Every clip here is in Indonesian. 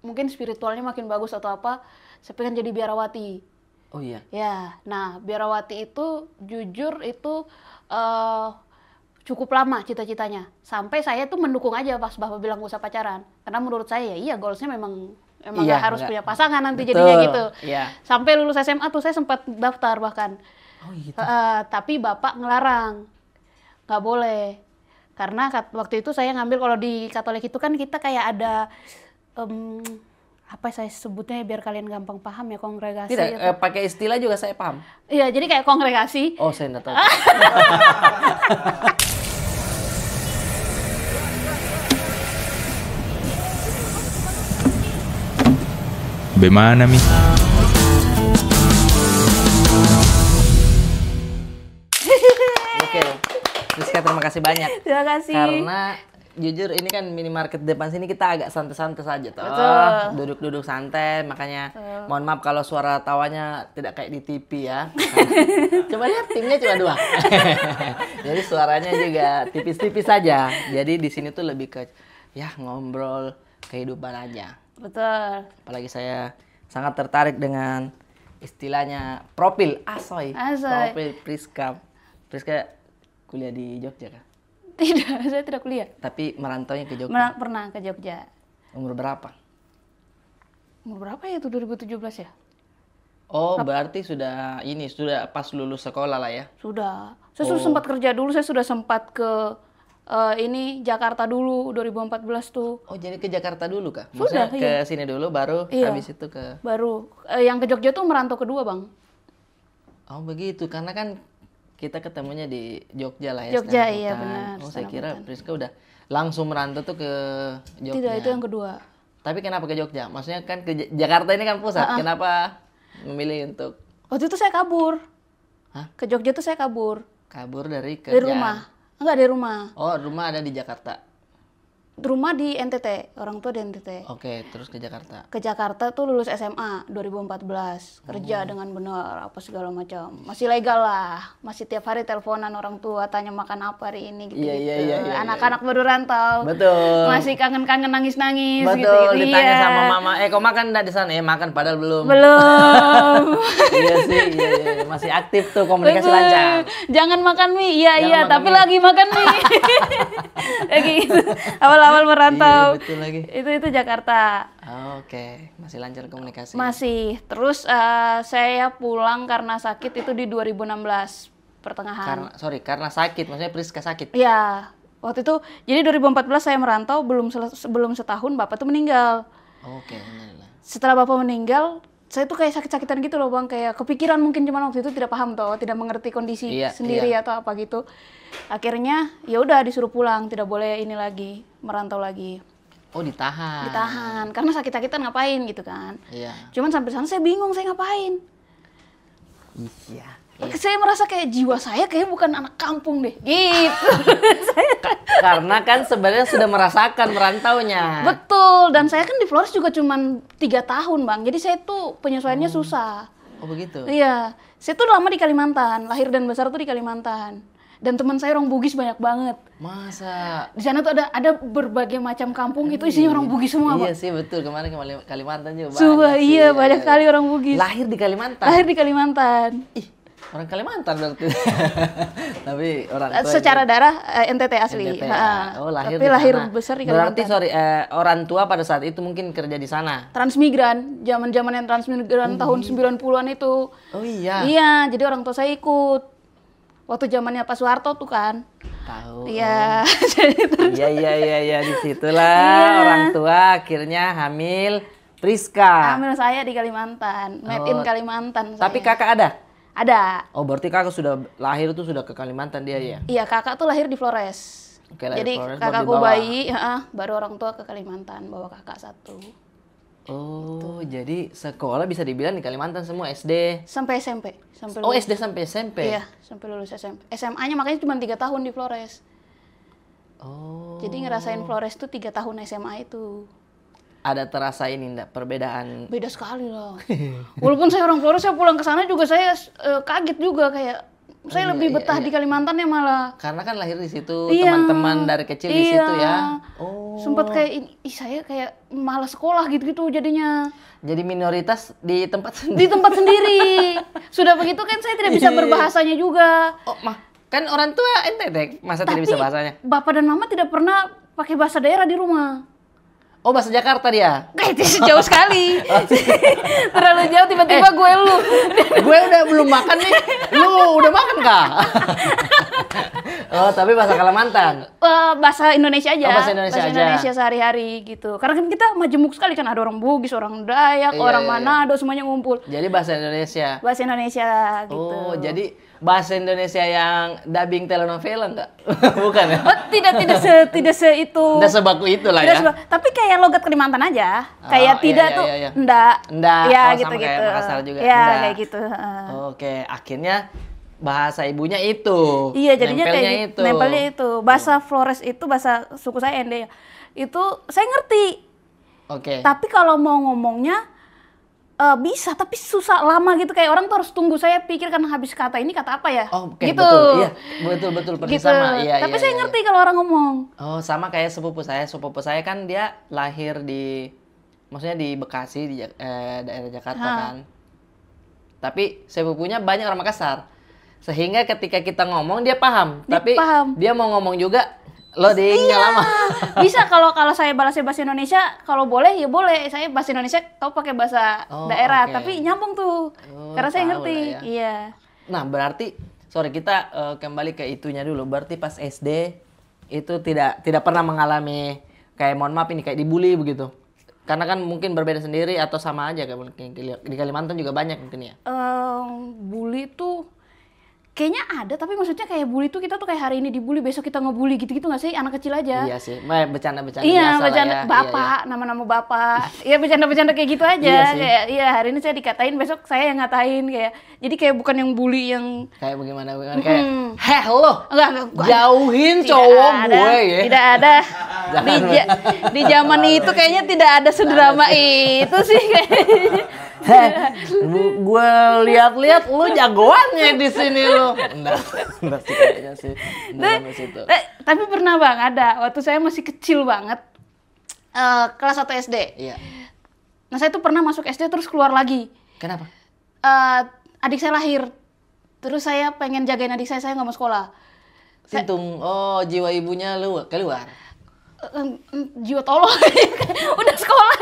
mungkin spiritualnya makin bagus atau apa, saya pengen jadi biarawati. Oh iya. Ya, nah biarawati itu jujur itu cukup lama cita-citanya. Sampai saya tuh mendukung aja pas Bapak bilang gak usah pacaran. Karena menurut saya ya iya goalsnya memang Iya, gak harus enggak. punya pasangan nanti Betul, jadinya gitu. iya. Sampai lulus SMA tuh saya sempat daftar bahkan. Oh gitu. Tapi Bapak ngelarang. Nggak boleh. Karena waktu itu saya ngambil kalau di Katolik itu kan kita kayak ada apa saya sebutnya biar kalian gampang paham ya, kongregasi. Tidak, pakai istilah juga saya paham. Iya, jadi kayak kongregasi. Oh, saya nggak tahu. Bagaimana, Mi? Oke, Rizka terima kasih banyak. Terima kasih. Karena jujur ini kan minimarket depan sini kita agak santai-santai saja toh. Betul. Duduk-duduk santai, makanya mohon maaf kalau suara tawanya tidak kayak di TV ya. Coba lihat timnya cuma 2. Jadi suaranya juga tipis-tipis saja. Jadi di sini tuh lebih ke ya ngobrol kehidupan aja. Betul. Apalagi saya sangat tertarik dengan istilahnya profil Asoy. Profil Priska. Priska kuliah di Jogja kan? Tidak, saya tidak kuliah. Tapi merantaunya ke Jogja. Pernah ke Jogja. Umur berapa? Umur berapa ya itu 2017 ya? Oh, berarti sudah pas lulus sekolah lah ya? Sudah. Saya sudah sempat kerja dulu, saya sudah sempat ke Jakarta dulu 2014 tuh. Oh, jadi ke Jakarta dulu kah? Sudah, Maksudnya ke sini dulu baru habis itu ke... Baru. Yang ke Jogja tuh merantau kedua, Bang. Oh, begitu. Karena kan kita ketemunya di Jogja lah ya. Jogja, Stand iya Hutan. benar. Oh, saya kira Priska udah langsung merantau tuh ke Jogja. Tidak, itu yang kedua. Tapi kenapa ke Jogja? Maksudnya kan ke Jakarta ini kan pusat. Kenapa memilih untuk... Waktu itu saya kabur. Hah? Ke Jogja tuh saya kabur. Kabur dari kerjaan? Dari rumah. Enggak, dari rumah. Oh, rumah ada di Jakarta? Rumah di NTT, orang tua di NTT. Oke, terus ke Jakarta? Ke Jakarta tuh lulus SMA 2014. Kerja dengan benar, apa segala macam. Masih legal lah. Masih tiap hari teleponan orang tua, tanya makan apa hari ini gitu. Iya, Anak-anak baru rantau. Betul. Masih kangen-kangen nangis-nangis Betul, gitu. ditanya Iya. sama mama, kok makan enggak di sana? Makan padahal belum. Belum. Iya sih, iya. Masih aktif tuh, komunikasi Betul. lancar. Jangan makan mie, Jangan iya, makan tapi mie. lagi makan mie. Kayak gitu. Awal-awal merantau. Iya, betul lagi. Itu Jakarta. Oke, masih lancar komunikasi. Masih. Terus saya pulang karena sakit itu di 2016 pertengahan. Karena sakit, maksudnya Priska sakit. Iya. Waktu itu, jadi 2014 saya merantau, belum setahun Bapak tuh meninggal. Oke, alhamdulillah. Setelah Bapak meninggal, saya tuh kayak sakit-sakitan gitu loh Bang, kayak kepikiran mungkin, cuman waktu itu tidak paham toh, tidak mengerti kondisi sendiri atau apa gitu. Akhirnya ya udah disuruh pulang, tidak boleh ini lagi, merantau lagi. Oh, ditahan. Ditahan, karena sakit-sakitan ngapain gitu kan. Iya. Cuman sampai sana saya bingung saya ngapain. Iya. Saya merasa kayak jiwa saya kayaknya bukan anak kampung deh, gitu. Karena kan sebenarnya sudah merasakan merantaunya. Betul, dan saya kan di Flores juga cuman 3 tahun Bang, jadi saya tuh penyesuaiannya susah. Oh, begitu? Iya, saya tuh lama di Kalimantan, lahir dan besar tuh di Kalimantan. Dan teman saya orang Bugis banyak banget. Masa? Di sana tuh ada berbagai macam kampung, itu isinya orang Bugis semua, Bang. Iya sih, betul. Kemarin ke Kalimantan juga Sumpah, banyak sih. iya, banyak kali orang Bugis. Lahir di Kalimantan? Lahir di Kalimantan. Ih, orang Kalimantan berarti. Tapi orang tua Secara darah NTT asli. NTT, ya. Oh, lahir tapi di lahir sana. besar di Kalimantan. Berarti orang tua pada saat itu mungkin kerja di sana. Transmigran, zaman-zaman yang transmigran tahun 90-an itu. Oh iya. Iya, jadi orang tua saya ikut. Waktu zamannya Pak Soeharto tuh kan. Tahu. Iya. Iya, disitulah orang tua akhirnya hamil Priska. Hamil saya di Kalimantan, made in Kalimantan. Tapi saya. kakak ada? Ada. Oh, berarti kakak sudah lahir tuh sudah ke Kalimantan dia ya? Iya, kakak tuh lahir di Flores. Oke, lahir Jadi Flores, kakakku baru dibawa. bayi, baru orang tua ke Kalimantan bawa kakak satu. Oh, jadi sekolah bisa dibilang di Kalimantan semua SD. Sampai SMP. Sampai Oh, lulus. SD sampai SMP. Iya, sampai lulus SMP. SMA-nya makanya cuma 3 tahun di Flores. Oh. Jadi ngerasain Flores tuh 3 tahun SMA itu. Ada terasa ini enggak perbedaan? Beda sekali lah. Walaupun saya orang Flores, saya pulang ke sana juga saya kaget juga kayak Saya lebih betah di Kalimantan ya malah. Karena kan lahir di situ, Iya. teman-teman dari kecil di Iya. situ ya. Oh. Sempet kayak, saya kayak malas sekolah gitu-gitu jadinya. Jadi minoritas di tempat Di tempat sendiri. Sudah begitu kan saya tidak bisa Iya. berbahasanya juga. Oh, kan orang tua ente deh, masa tidak bisa bahasanya? Bapak dan mama tidak pernah pakai bahasa daerah di rumah. Oh, bahasa Jakarta dia. Kayak jauh sekali. Terlalu jauh tiba-tiba gue lu. Gue udah belum makan nih. Lu udah makan kah? Oh, tapi bahasa Kalimantan. Bahasa Indonesia aja. Oh, bahasa Indonesia aja. Indonesia sehari-hari gitu. Karena kan kita majemuk sekali kan, ada orang Bugis, orang Dayak, Iya, orang iya. Manado, semuanya ngumpul. Jadi bahasa Indonesia. Bahasa Indonesia gitu. Oh, jadi bahasa Indonesia yang dubbing telenovela enggak? Bukan ya? Oh, tidak se itu. Udah sebaku itulah ya. Tapi kayak logat Kalimantan aja. Oh, Kayak iya, tidak iya, tuh iya, iya. enggak. Enggak. Ya Oh, sama gitu-gitu. kayak Makassar juga. Ya Enggak. kayak gitu. Oke, akhirnya bahasa ibunya itu. Iya, jadinya Nempelnya kayak gitu. itu. Nempelnya itu. Bahasa Flores itu, bahasa suku saya Ende. Itu saya ngerti. Oke. Tapi kalau mau ngomongnya bisa, tapi susah lama gitu. Kayak orang tuh harus tunggu saya pikir kan habis kata ini kata apa ya. Oh, oke, gitu. betul. Iya, betul persis Gitu. sama. Iya, Tapi iya, saya iya. ngerti kalau orang ngomong. Oh, sama kayak sepupu saya. Sepupu saya kan dia lahir maksudnya di Bekasi, di daerah Jakarta kan. Tapi sepupunya banyak orang Makassar. Sehingga ketika kita ngomong dia paham. Dia Tapi paham. dia mau ngomong juga, lo nggak lama. Bisa kalau saya balasnya bahasa Indonesia, kalau boleh ya boleh. Saya bahasa Indonesia, kau pakai bahasa Oh, daerah, oke. tapi nyambung tuh. Oh, Karena saya tahu ngerti. lah ya. Iya. Nah, berarti kita kembali ke itunya dulu. Berarti pas SD itu tidak pernah mengalami kayak mohon maaf ini kayak dibully begitu. Karena kan mungkin berbeda sendiri atau sama aja kayak mungkin di Kalimantan juga banyak mungkin ya. Bully tuh kayaknya ada, tapi maksudnya kayak bully tuh kita tuh kayak hari ini dibully, besok kita ngebully gitu-gitu nggak sih? Anak kecil aja. Iya sih, bercanda-bercanda Iya, biasa bercanda lah ya. bapak, nama-nama bapak. Iya, bercanda-bercanda kayak gitu aja. Iya sih. Kayak iya, hari ini saya dikatain, besok saya yang ngatain kayak. Jadi kayak bukan yang bully yang Kayak bagaimana kayak, heh lo, enggak, jauhin tidak cowok ada, gue ya. Tidak ada. Di zaman itu kayaknya tidak ada sedrama itu sih kayaknya. Gue lihat-lihat lu jagoannya di sini lo. Enggak sih kayaknya sih. Enggak sampai situ. Tapi pernah Bang, ada waktu saya masih kecil banget. Kelas 1 SD. Iya. Nah, saya tuh pernah masuk SD terus keluar lagi. Kenapa? Adik saya lahir. Terus saya pengen jagain adik saya nggak mau sekolah. Sintung, jiwa ibunya lu keluar. Jiwa tolol. Udah sekolah.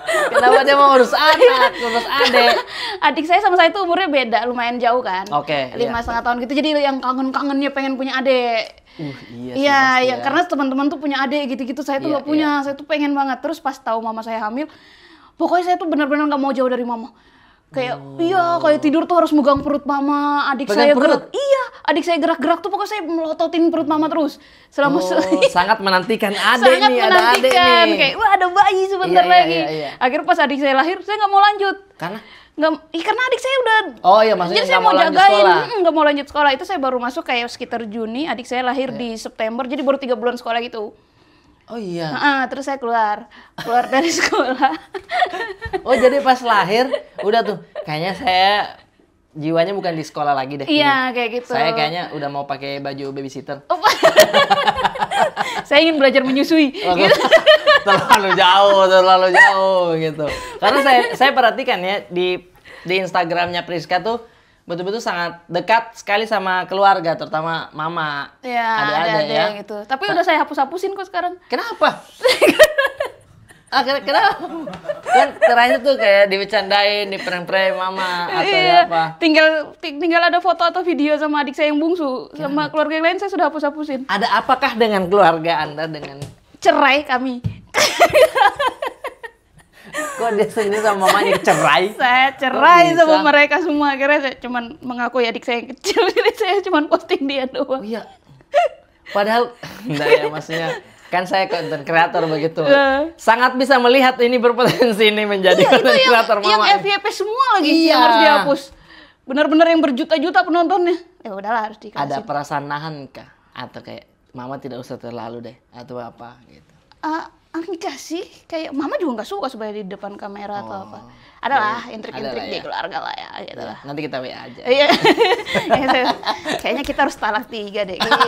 Kenapa dia mau urus anak, urus adek? Adik saya sama saya tuh umurnya beda, lumayan jauh kan. Oke, 5,5 tahun gitu. Jadi yang kangen-kangennya pengen punya adik. Iya sih. Iya, pasti ya, karena teman-teman tuh punya adik gitu-gitu. Saya tuh Iya, nggak punya. Saya tuh pengen banget. Terus pas tahu mama saya hamil, pokoknya saya tuh benar-benar nggak mau jauh dari mama. Kayak iya, kayak tidur tuh harus megang perut mama. Adik Pegang saya perut? iya, adik saya gerak-gerak tuh pokoknya saya melototin perut mama terus. Selama sangat menantikan adek sangat nih, ada adek menantikan. nih. Kayak wah ada bayi sebentar Iya, iya, lagi. iya. Akhirnya pas adik saya lahir, saya nggak mau lanjut. Karena? Karena adik saya udah. Oh iya, maksudnya jadi saya nggak mau lanjut jagain, sekolah. nggak mau lanjut sekolah. Itu saya baru masuk kayak sekitar Juni. Adik saya lahir di September, jadi baru 3 bulan sekolah gitu. Oh iya. Terus saya keluar dari sekolah. Oh jadi pas lahir udah tuh kayaknya saya jiwanya bukan di sekolah lagi deh. Iya, ini. kayak gitu. Saya kayaknya udah mau pakai baju babysitter. Saya ingin belajar menyusui. Oh, Gitu. terlalu jauh gitu. Karena saya perhatikan ya di Instagramnya Priska tuh betul-betul sangat dekat sekali sama keluarga, terutama mama, Iya, adik-adik ya. gitu. Tapi udah saya hapus-hapusin kok sekarang. Kenapa? Kenapa? Kan terakhir tuh kayak dibecandain, diprank-prank mama atau apa. Tinggal ada foto atau video sama adik saya yang bungsu. Sama keluarga yang lain saya sudah hapus-hapusin. Ada apakah dengan keluarga Anda dengan Cerai kami. kok dia sendiri sama mamanya cerai? Saya cerai Kok bisa? sama mereka semua. Akhirnya saya cuman mengakui adik saya yang kecil. Jadi saya cuman posting dia doang. Oh iya. Padahal enggak ya maksudnya kan saya content creator begitu. Sangat bisa melihat ini berpotensi ini menjadi content creator yang mama. FYP semua lagi Iya. yang harus dihapus. Benar-benar yang berjuta-juta penontonnya. Ya udahlah harus dikasih. Ada perasaan nahan kah? Atau kayak mama tidak usah terlalu deh atau apa gitu. Enggak sih, kayak mama juga nggak suka sebenarnya di depan kamera atau apa. Adalah intrik-intrik adalah di ya. keluarga lah ya, gitu lah. Nanti kita WA aja. Iya, gitu. Kayaknya kita harus talak 3 deh, gitu.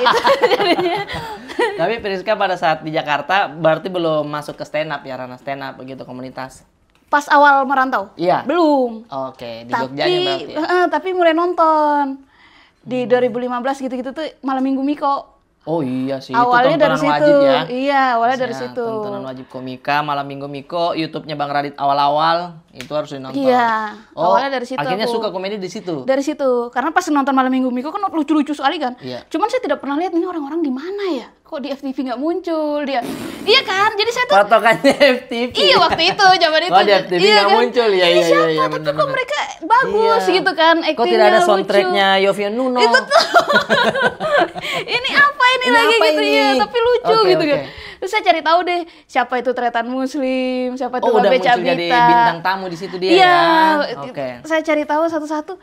Tapi Priska pada saat di Jakarta berarti belum masuk ke stand up ya, ranah stand up begitu komunitas. Pas awal merantau? Iya. Belum. Oke, di Jogjanya berarti ya. Tapi mulai nonton. Di 2015 gitu-gitu tuh Malam Minggu Miko. Oh iya sih, Awalnya itu dari tontonan situ. wajib ya. Iya, awalnya dari Ya, situ. tontonan wajib komika, Malam Minggu Miko, YouTube-nya Bang Radit awal-awal itu harus dinonton. Iya, Oh, awalnya dari situ akhirnya aku. suka komedi di situ. Dari situ. Karena pas nonton Malam Minggu Miko kan lucu-lucu sekali kan. Iya. Cuman saya tidak pernah lihat ini orang-orang di mana ya. Kok di FTV nggak muncul dia. Iya kan? Jadi saya tuh Patokannya FTV. iya waktu itu zaman itu. Oh, di FTV nggak muncul. Iya, Ini iya, siapa? iya, Tapi benar, kok benar. mereka bagus Iya. gitu kan. Kok tidak ada Actingnya soundtracknya lucu. Yofian Nuno? Itu tuh. Ini apa ini Ini lagi apa gitu ini? ya, tapi lucu Oke, gitu kan. oke. Terus saya cari tahu deh siapa itu Tretan Muslim, siapa itu Oh, udah Babe muncul Cabita. jadi bintang tamu di situ dia Iya, ya. Oke. saya cari tahu satu-satu.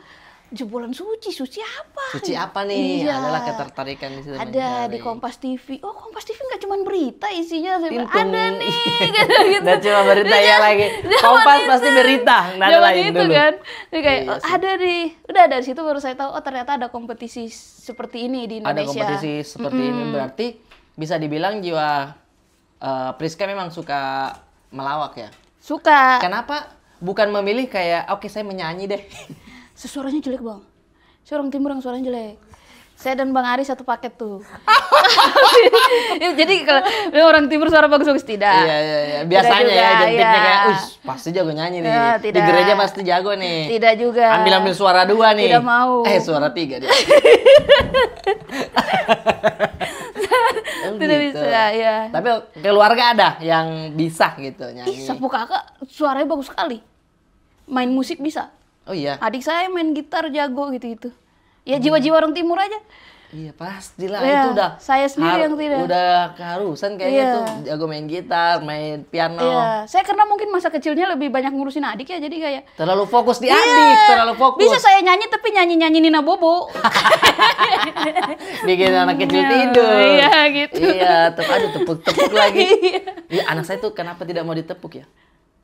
Jebolan suci apa? Suci apa nih? Iya. Adalah ketertarikan di situ. Ada mencari. di Kompas TV. Oh, Kompas TV nggak cuma berita isinya. Saya bilang, Tintung. ada nih, gitu. Nggak cuma berita ya lagi. Zaman Kompas itu. pasti berita. Nggak ada Zaman lain itu dulu. kan. Jadi kayak, Iya oh, sih. ada nih. Udah dari situ baru saya tahu, oh ternyata ada kompetisi seperti ini di Ada Indonesia. kompetisi seperti ini berarti bisa dibilang jiwa Priska memang suka melawak ya. Suka. Kenapa bukan memilih kayak oke saya menyanyi deh. Suaranya jelek bang. Saya orang timur yang suaranya jelek. Saya dan Bang Ari satu paket tuh. Ya, jadi kalau orang timur suara bagus-bagus tidak. Iya iya iya. Biasanya Tidak ya juga, identiknya iya. kayak pasti jago nyanyi nih. Ya, Di tidak. gereja pasti jago nih. Tidak juga. Ambil suara 2 nih. Tidak mau. Suara 3 dia. Oh, Tidak gitu. bisa, ya. Tapi keluarga ada yang bisa gitu Ih, nyanyi. sapu kakak suaranya bagus sekali. Main musik bisa. Oh iya. Adik saya main gitar jago gitu-gitu. Ya jiwa-jiwa orang timur aja. Iya pastilah Iya, itu udah. saya sendiri yang tidak. Udah keharusan kayaknya Iya. tuh jago main gitar, main piano. Iya, saya karena mungkin masa kecilnya lebih banyak ngurusin adik ya, jadi kayak Terlalu fokus di Iya, adik, terlalu fokus. bisa saya nyanyi tapi nyanyi Nina Bobo. Bikin anak kecil Iya, tidur. iya, gitu. Iya, tepuk-tepuk lagi. Iya, anak saya tuh kenapa tidak mau ditepuk ya?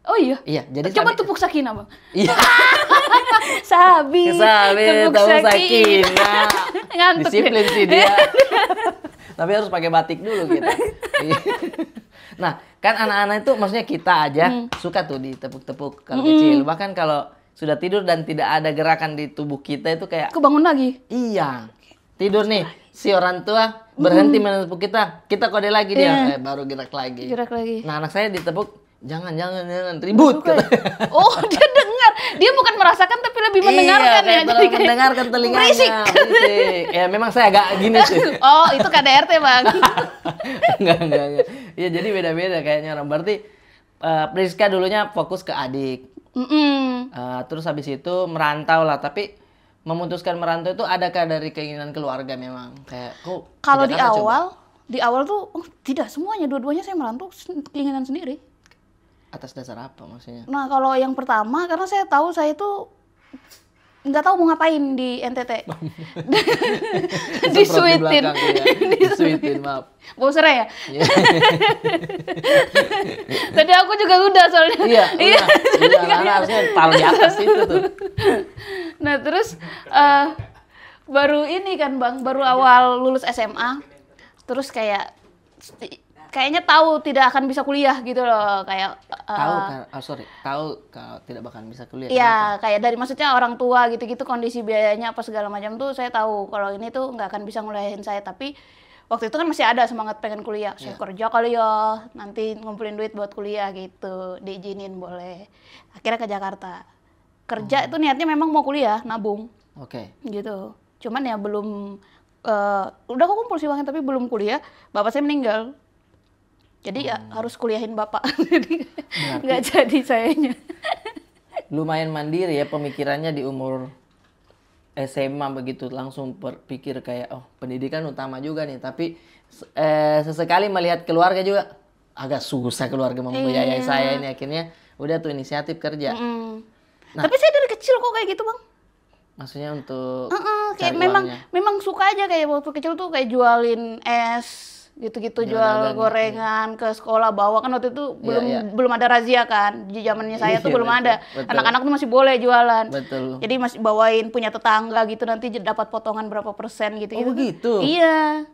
Oh iya. Iya, jadi Coba Sabi- tepuk Sakina, Bang. Iya. Sabi. Tepuk Sakina. Ngantuk Disiplin deh. sih dia. Tapi harus pakai batik dulu kita. Iya. Nah, kan anak-anak itu maksudnya kita aja suka tuh ditepuk-tepuk kalau kecil. Bahkan kalau sudah tidur dan tidak ada gerakan di tubuh kita itu kayak Kebangun lagi. iya. Tidur nih, si orang tua berhenti menepuk kita. Kita kode lagi dia, baru gerak lagi. Gerak lagi. Nah, anak saya ditepuk, jangan ribut Suka ya? kata. Oh, dia dengar. Dia bukan merasakan tapi lebih mendengarkan iya, ya. kayak terlalu mendengarkan telinganya. berisik. Berisik. Ya memang saya agak gini sih. Oh, itu KDRT, Bang. enggak. Iya, jadi beda-beda kayaknya orang. Berarti Priska dulunya fokus ke adik. Terus habis itu merantau lah, tapi memutuskan merantau itu adakah dari keinginan keluarga memang? Kayak kok Kalau ke di Jakarta coba? awal tuh tidak semuanya, dua-duanya saya merantau keinginan sendiri. Atas dasar apa maksudnya? Nah, kalau yang pertama karena saya tahu saya tuh nggak tahu mau ngapain di NTT. Semprot Disuitin. belakang, iya. Disuitin, maaf. Bau serai ya? Iya. Tadi aku juga udah soalnya. Iya, karena harusnya taruh di atas itu tuh. Nah, terus baru ini kan Bang, baru awal lulus SMA. Terus kayaknya tahu tidak akan bisa kuliah gitu loh, kayak tahu kalau tidak bakal bisa kuliah. iya, kayak dari maksudnya orang tua gitu-gitu kondisi biayanya apa segala macam tuh saya tahu kalau ini tuh nggak akan bisa nguliahin saya, tapi waktu itu kan masih ada semangat pengen kuliah. Saya kerja kali ya, nanti ngumpulin duit buat kuliah gitu, diizinin boleh. Akhirnya ke Jakarta. Kerja itu niatnya memang mau kuliah, nabung Oke. gitu. Cuman ya belum udah kumpul sih uangnya tapi belum kuliah. Bapak saya meninggal. Jadi ya harus kuliahin bapak. Jadi nggak jadi sayanya. Lumayan mandiri ya pemikirannya di umur SMA begitu, langsung berpikir kayak oh pendidikan utama juga nih, tapi sesekali melihat keluarga juga agak susah keluarga membiayai saya ini, akhirnya udah tuh inisiatif kerja. Tapi saya dari kecil kok kayak gitu Bang. Maksudnya untuk Kayak cari memang uangnya. memang suka aja, kayak waktu kecil tuh kayak jualin es gitu-gitu Jual jual dagang gitu. gorengan ke sekolah bawa kan waktu itu belum ada razia kan di zamannya saya tuh Iya, belum betul, ada betul. anak-anak tuh masih boleh jualan Betul. jadi masih bawain punya tetangga gitu nanti dapat potongan berapa persen gitu Oh, begitu? iya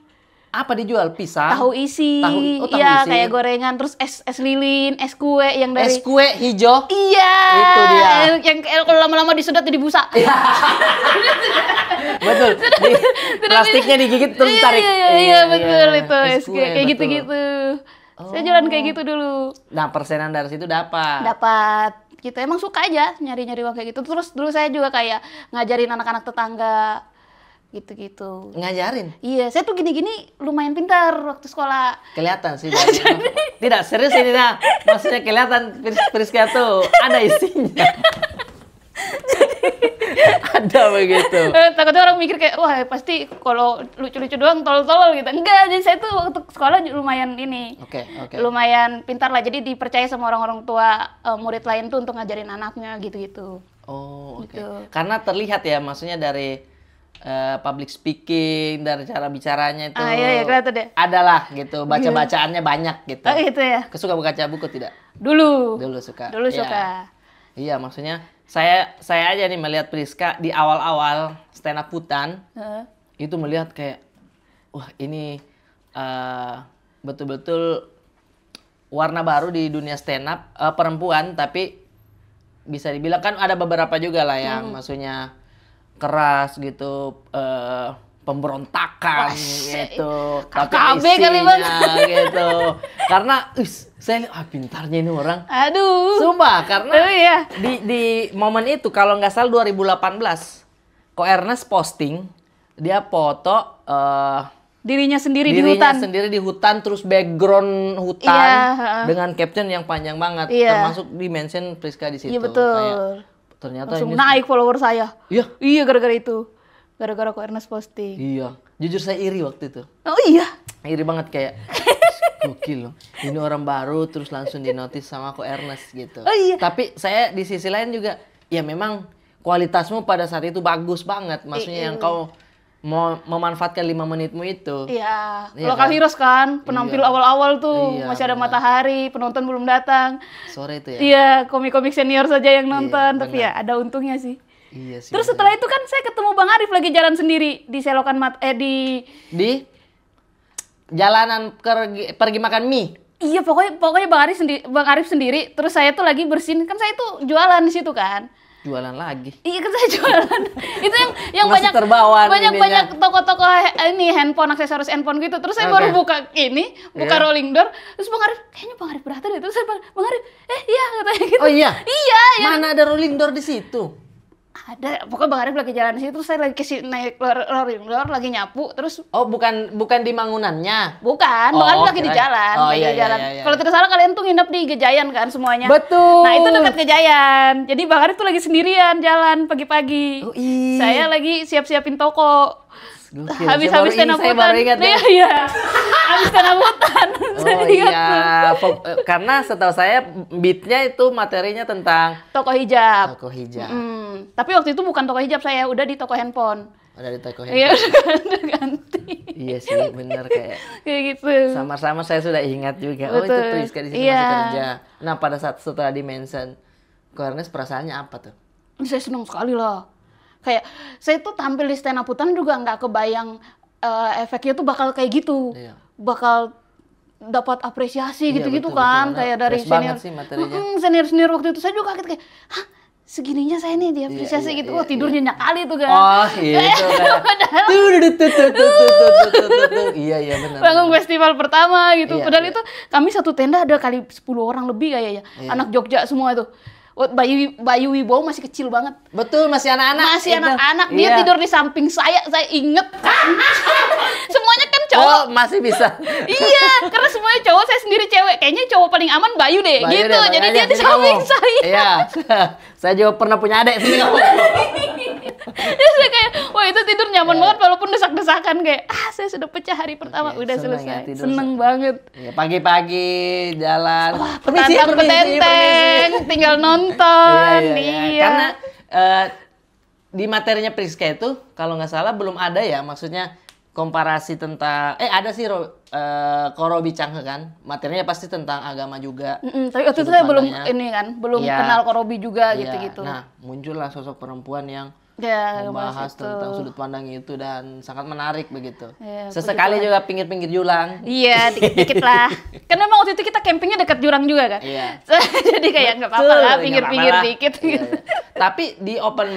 Apa dijual? Pisang? tahu isi Tahu iya isi. kayak gorengan terus es lilin es kue yang dari Es kue hijau? iya Itu dia. yang kalau lama-lama disedot jadi busa Betul. Plastiknya digigit terus iya, tarik. iya, betul itu Es es kue, kue kayak betul. gitu-gitu saya jualan kayak gitu dulu Nah, persenan dari situ dapat. gitu emang suka aja nyari-nyari uang kayak gitu terus dulu saya juga kayak ngajarin anak-anak tetangga gitu-gitu Ngajarin. iya saya tuh gini-gini lumayan pintar waktu sekolah Kelihatan sih dari Tidak, serius ini nah. Maksudnya kelihatan Priska tuh ada isinya. Ada begitu. takutnya orang mikir kayak wah pasti kalau lucu-lucu doang tolol-tolol gitu enggak jadi saya tuh waktu sekolah lumayan ini Oke. lumayan pintar lah jadi dipercaya sama orang-orang tua murid lain tuh untuk ngajarin anaknya gitu-gitu Oh, oke. Gitu. Karena terlihat ya, maksudnya dari public speaking, dari cara bicaranya itu iya kelihatan deh adalah gitu, baca-bacaannya banyak gitu. oh gitu ya Suka baca buku tidak? dulu Suka. dulu Iya. suka Iya, maksudnya saya aja nih melihat Priska di awal-awal stand up Hutan Heeh. itu melihat kayak wah ini betul-betul warna baru di dunia stand up perempuan, tapi bisa dibilang kan ada beberapa juga lah yang maksudnya keras gitu, pemberontakan gitu, tapi KKB kali, Bang. isinya gitu. Karena saya lihat pintarnya ini orang. aduh Sumpah, karena iya di momen itu kalau nggak salah 2018, Ko Ernest posting dia foto dirinya sendiri di dirinya hutan sendiri di hutan, terus background hutan Iya, heeh. dengan caption yang panjang banget, Iya. termasuk di mention Priska di situ. iya betul Kayak, ternyata langsung ini naik follower saya Iya. iya gara-gara itu gara-gara Ko Ernest posting Iya, jujur saya iri waktu itu. oh iya Iri banget kayak gokil loh. Ini orang baru terus langsung di notice sama Ko Ernest gitu. Oh, iya. Tapi saya di sisi lain juga ya memang kualitasmu pada saat itu bagus banget. Maksudnya yang kau mau memanfaatkan 5 menitmu itu. iya Iya lokal kan? heroes kan penampil Iya. awal-awal tuh Iya, masih ada benar. matahari penonton belum datang Sore itu ya. iya komik-komik senior saja yang nonton tapi benar. ya ada untungnya sih Iya sih. terus setelah itu kan saya ketemu Bang Arif lagi jalan sendiri di selokan di Di jalanan pergi makan mie. iya pokoknya Bang Arif sendiri terus saya tuh lagi bersihin kan saya tuh jualan di situ kan Jualan lagi. iya kan saya jualan itu yang Masih banyak terbawa banyak ininya. toko-toko ini handphone aksesoris handphone gitu terus saya Oke. baru buka Iya. rolling door terus Bang Arif kayaknya Bang Arif berhati deh terus saya Bang Arif iya katanya gitu Oh iya. iya ya Mana ada rolling door di situ? ada pokoknya Bang Arif lagi jalan di situ terus saya lagi naik rolling door lagi nyapu terus Oh, bukan di bangunannya. bukan Oh, Bang Arif lagi di kirain. jalan Oh, lagi iya, di iya, jalan iya, iya. kalau tidak salah kalian tuh nginep di Gejayan kan semuanya Betul. nah itu dekat Gejayan jadi Bang Arif tuh lagi sendirian jalan pagi-pagi Oh, iya. saya lagi siap-siapin toko Gokil. habis stand up Saya baru ingat iya ya. iya habis stand up hutan saya Oh ingat iya, karena setahu saya beatnya itu materinya tentang toko hijab toko hijab. tapi waktu itu bukan toko hijab saya udah di toko handphone Ada di toko iya hijab. udah ganti Iya sih, bener kayak kayak gitu sama-sama saya sudah ingat juga. Oh, itu Betul. Priska di sini Iya. masih kerja. Nah, pada saat setelah di-mention, Ko Ernest perasaannya apa tuh? saya senang sekali lah kayak saya tuh tampil di stand up hutan juga nggak kebayang efeknya tuh bakal kayak gitu Iya. bakal dapat apresiasi Iya, gitu-gitu betul, kan betul. kayak dari Fresh banget sih materinya. senior waktu itu saya juga kaget kayak hah segininya saya nih diapresiasi Iya, gitu iya, wah tidur nyenyak kali tuh kan Oh, itu kayak Iya, benar. panggung festival pertama gitu Iya, padahal iya. itu kami satu tenda ada kali 10 orang lebih kayaknya anak Jogja semua itu Bayu Wibowo masih kecil banget Betul, masih anak-anak. masih itu. anak-anak dia Iya. tidur di samping saya inget semuanya kan cowok Oh, masih bisa. iya karena semuanya cowok saya sendiri cewek kayaknya cowok paling aman Bayu deh Bayu gitu deh, jadi makanya dia di sini samping ngomong. saya Iya. Saya juga pernah punya adik sini ngomong. Terus saya kayak wah itu tidur nyaman banget walaupun desak-desakan kayak saya sudah pecah hari pertama Oke, udah seneng ya, selesai tidur. seneng banget Ya, pagi-pagi jalan. tantang petenteng tinggal nonton iya. Karena di materinya Priska itu kalau nggak salah belum ada ya, maksudnya komparasi tentang ada sih Korobi Changhe kan, materinya pasti tentang agama juga. Tapi waktu itu saya belum belum Iya. kenal Korobi juga Iya. gitu-gitu. Nah, muncullah sosok perempuan yang Ya, membahas itu. tentang sudut pandang itu dan sangat menarik begitu. Ya, Sesekali juga pinggir-pinggir julang. Iya, dikit-dikit lah. Kan memang waktu itu kita campingnya dekat jurang juga kan. Iya. Jadi kayak nggak apa-apa lah, pinggir-pinggir Nggak apa-apa lah. dikit. Iya, Gitu. iya. Tapi di open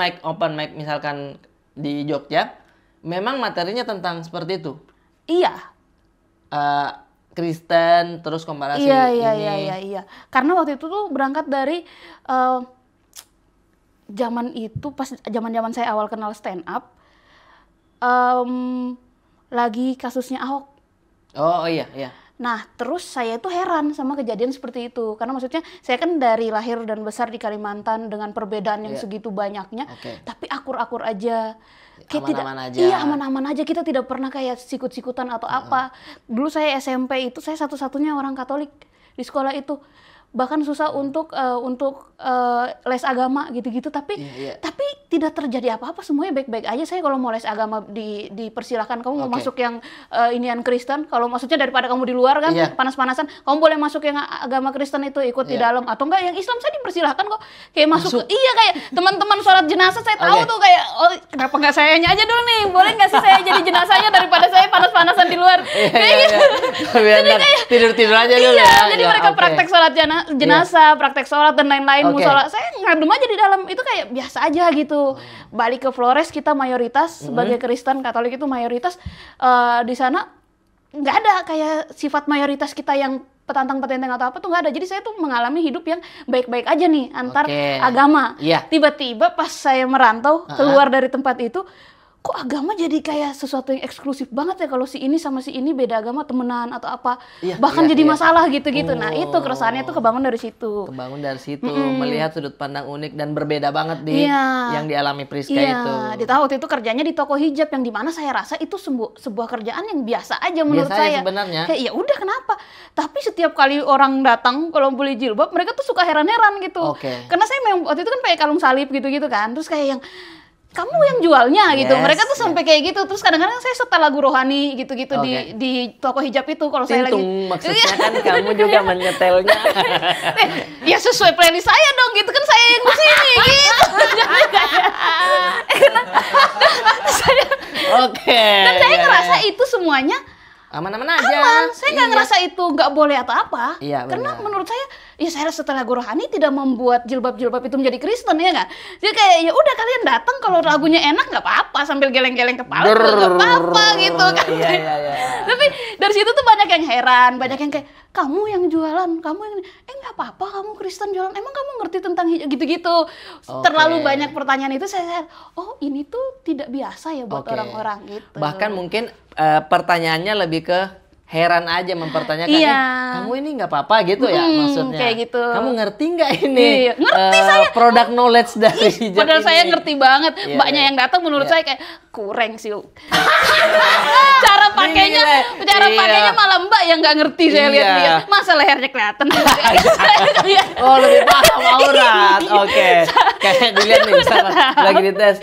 mic misalkan di Jogja, memang materinya tentang seperti itu. Iya. Kristen terus komparasi Iya. ini. Karena waktu itu tuh berangkat dari zaman itu pas zaman saya awal kenal stand up, lagi kasusnya Ahok. Oh iya. Nah, terus saya tuh heran sama kejadian seperti itu. Karena maksudnya saya kan dari lahir dan besar di Kalimantan dengan perbedaan yang Iya. segitu banyaknya, Oke. tapi akur-akur aja. Aman-aman aja. Iya, aman-aman aja. Kita tidak pernah kayak sikut-sikutan atau apa. Dulu saya SMP itu saya satu-satunya orang Katolik di sekolah itu. Bahkan susah untuk les agama gitu-gitu, tapi Iya. tapi tidak terjadi apa-apa, semuanya baik-baik aja. Saya kalau mau les agama dipersilahkan, kamu mau Oke. masuk yang inian Kristen, kalau maksudnya daripada kamu di luar kan Iya. panas-panasan, kamu boleh masuk yang agama Kristen itu, ikut di Iya. dalam, atau enggak yang Islam saya dipersilahkan kok. Kayak masuk. Iya, kayak teman-teman sholat jenazah saya tahu Oke. tuh kayak, oh kenapa nggak sayanya aja dulu nih, boleh nggak sih saya jadi jenazahnya daripada saya panas-panasan di luar. Kayak gitu. Biar nggak tidur-tidur aja dulu Iya, ya. jadi Ya, mereka oke. praktek sholat jenazah, praktek sholat dan lain-lain, Oke. musola. Saya ngadem aja di dalam, itu kayak biasa aja gitu. Balik ke Flores, kita mayoritas sebagai Kristen Katolik itu mayoritas di sana nggak ada kayak sifat mayoritas kita yang petantang-petenteng atau apa tuh nggak ada. Jadi saya tuh mengalami hidup yang baik-baik aja nih antar Oke. agama. Iya. Tiba-tiba pas saya merantau keluar dari tempat itu, kok agama jadi kayak sesuatu yang eksklusif banget ya, kalau si ini sama si ini beda agama temenan atau apa, Iya, bahkan iya, jadi iya. masalah gitu-gitu. Nah Oh. itu keresahannya tuh kebangun dari situ. Kebangun dari situ, melihat sudut pandang unik dan berbeda banget di Iya. yang dialami Priska Iya, itu. ditambah waktu itu kerjanya di toko hijab yang dimana saya rasa itu sebuah kerjaan yang biasa aja menurut Biasa aja saya. sebenarnya. Kayak ya udah kenapa? Tapi setiap kali orang datang kalau beli jilbab, mereka tuh suka heran-heran gitu. Oke. Karena saya memang waktu itu kan pakai kalung salib gitu-gitu kan, terus kayak yang kamu yang jualnya gitu. Yes, Mereka tuh sampai kayak gitu. Terus kadang-kadang saya setel lagu rohani gitu-gitu Oke. di toko hijab itu kalau saya lagi. Tintung, maksudnya kan kamu juga menyetelnya. Ya sesuai playlist saya dong gitu kan, saya yang di sini gitu. Jadi kayak saya Oke. dan saya iya, ngerasa iya. itu semuanya Aman-aman aja. aman. Saya nggak Iya. ngerasa itu nggak boleh atau apa. Iya, Karena benar. menurut saya, ya saya setelah lagu rohani tidak membuat jilbab-jilbab itu menjadi Kristen ya nggak. Jadi kayak ya udah kalian datang kalau lagunya enak nggak apa-apa, sambil geleng-geleng kepala juga nggak apa-apa gitu kan. Iya, iya, iya. Tapi dari situ tuh banyak yang heran, banyak yang kayak kamu yang jualan, kamu yang nggak apa-apa kamu Kristen jualan, emang kamu ngerti tentang hijab gitu-gitu. Terlalu banyak pertanyaan itu saya oh ini tuh tidak biasa ya buat Oke. orang-orang gitu. Bahkan mungkin pertanyaannya lebih ke heran aja mempertanyakan, Iya. kamu ini nggak apa-apa gitu ya maksudnya. kayak gitu. Kamu ngerti nggak ini? Iya, ngerti saya. Produk knowledge dari hijab Padahal ini. saya ngerti banget. Iya, Mbaknya iya. yang datang menurut Iya. saya kayak kurang sih. cara pakainya Iya. malah Mbak yang nggak ngerti saya Iya. lihat-lihat. Masa lehernya kelihatan. Iya. Oh, lebih paham aurat. Oke. Kayak dilihat nih misalkan lagi dites.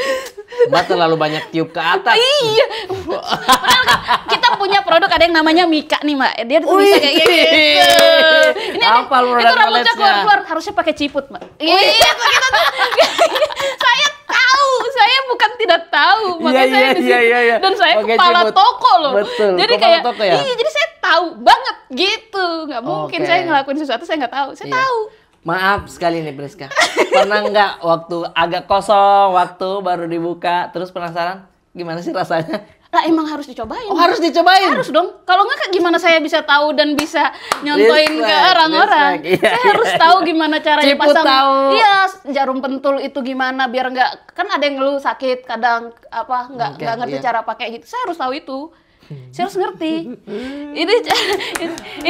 Mbak terlalu banyak tiup ke atas. Iya. Padahal kan kita punya produk ada yang namanya Mika nih, Mbak. Dia tuh bisa kayak gitu. Ini Apa lu itu produk rambutnya knowledge-nya? keluar harusnya pakai ciput, Mbak. Iya, gitu tuh. Saya tahu, saya bukan tidak tahu. Makanya Iya, saya di sini. iya. Dan saya Pakai kepala ciput. toko loh. Betul, Jadi kepala kayak toko ya? iya, jadi saya tahu banget gitu. Nggak mungkin Oke. saya ngelakuin sesuatu saya nggak tahu. Saya Iya. tahu. Maaf sekali nih Priska. Pernah nggak waktu agak kosong, waktu baru dibuka, terus penasaran gimana sih rasanya? Lah emang harus dicobain. Oh, harus dicobain. Harus dong. Kalau nggak gimana saya bisa tahu dan bisa nyontoin ke Respect, orang-orang? respect. Iya, Saya harus tahu gimana caranya Ciput pasang. tahu. Iya, jarum pentul itu gimana biar nggak, kan ada yang ngeluh sakit, kadang apa nggak Oke, ngerti iya. cara pakai gitu. Saya harus tahu itu. Saya harus ngerti. ini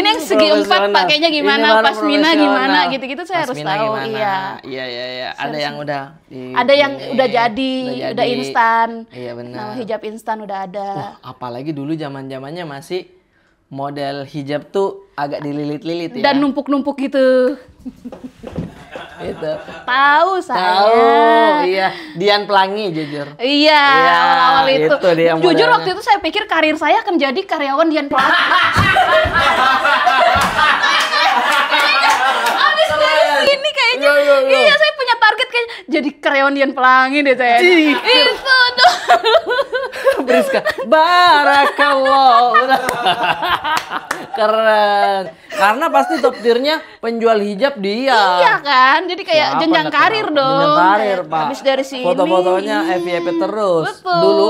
yang segi empat Profesional. pakainya Ini gimana, baru pas mina profesional. gimana gitu-gitu saya harus Pasmina tahu. gimana? Iya. Iya. Ada yang udah Ada yang udah jadi, udah instan. Iya benar. Nah, hijab instan udah ada. Wah, apalagi dulu zaman-zamannya masih model hijab tuh agak dililit-lilit ya. Dan numpuk-numpuk gitu. Itu. Tahu saya. Tahu, iya. Dian Pelangi jujur. Iya, Iya, awal itu. itu dia Jujur modalnya. waktu itu saya pikir karir saya akan jadi karyawan Dian Pelangi. Habis dari sini kayaknya, iya saya punya target kayak jadi karyawan Dian Pelangi deh saya. Itu tuh. Priska, barakallah. Keren. Karena pasti top tier-nya penjual hijab dia. Iya kan, jadi kayak Siapa jenjang nggak karir kenal? dong. Jenjang karir, Kayak Pak. Habis dari sini. Foto-fotonya FYP terus. Betul. Dulu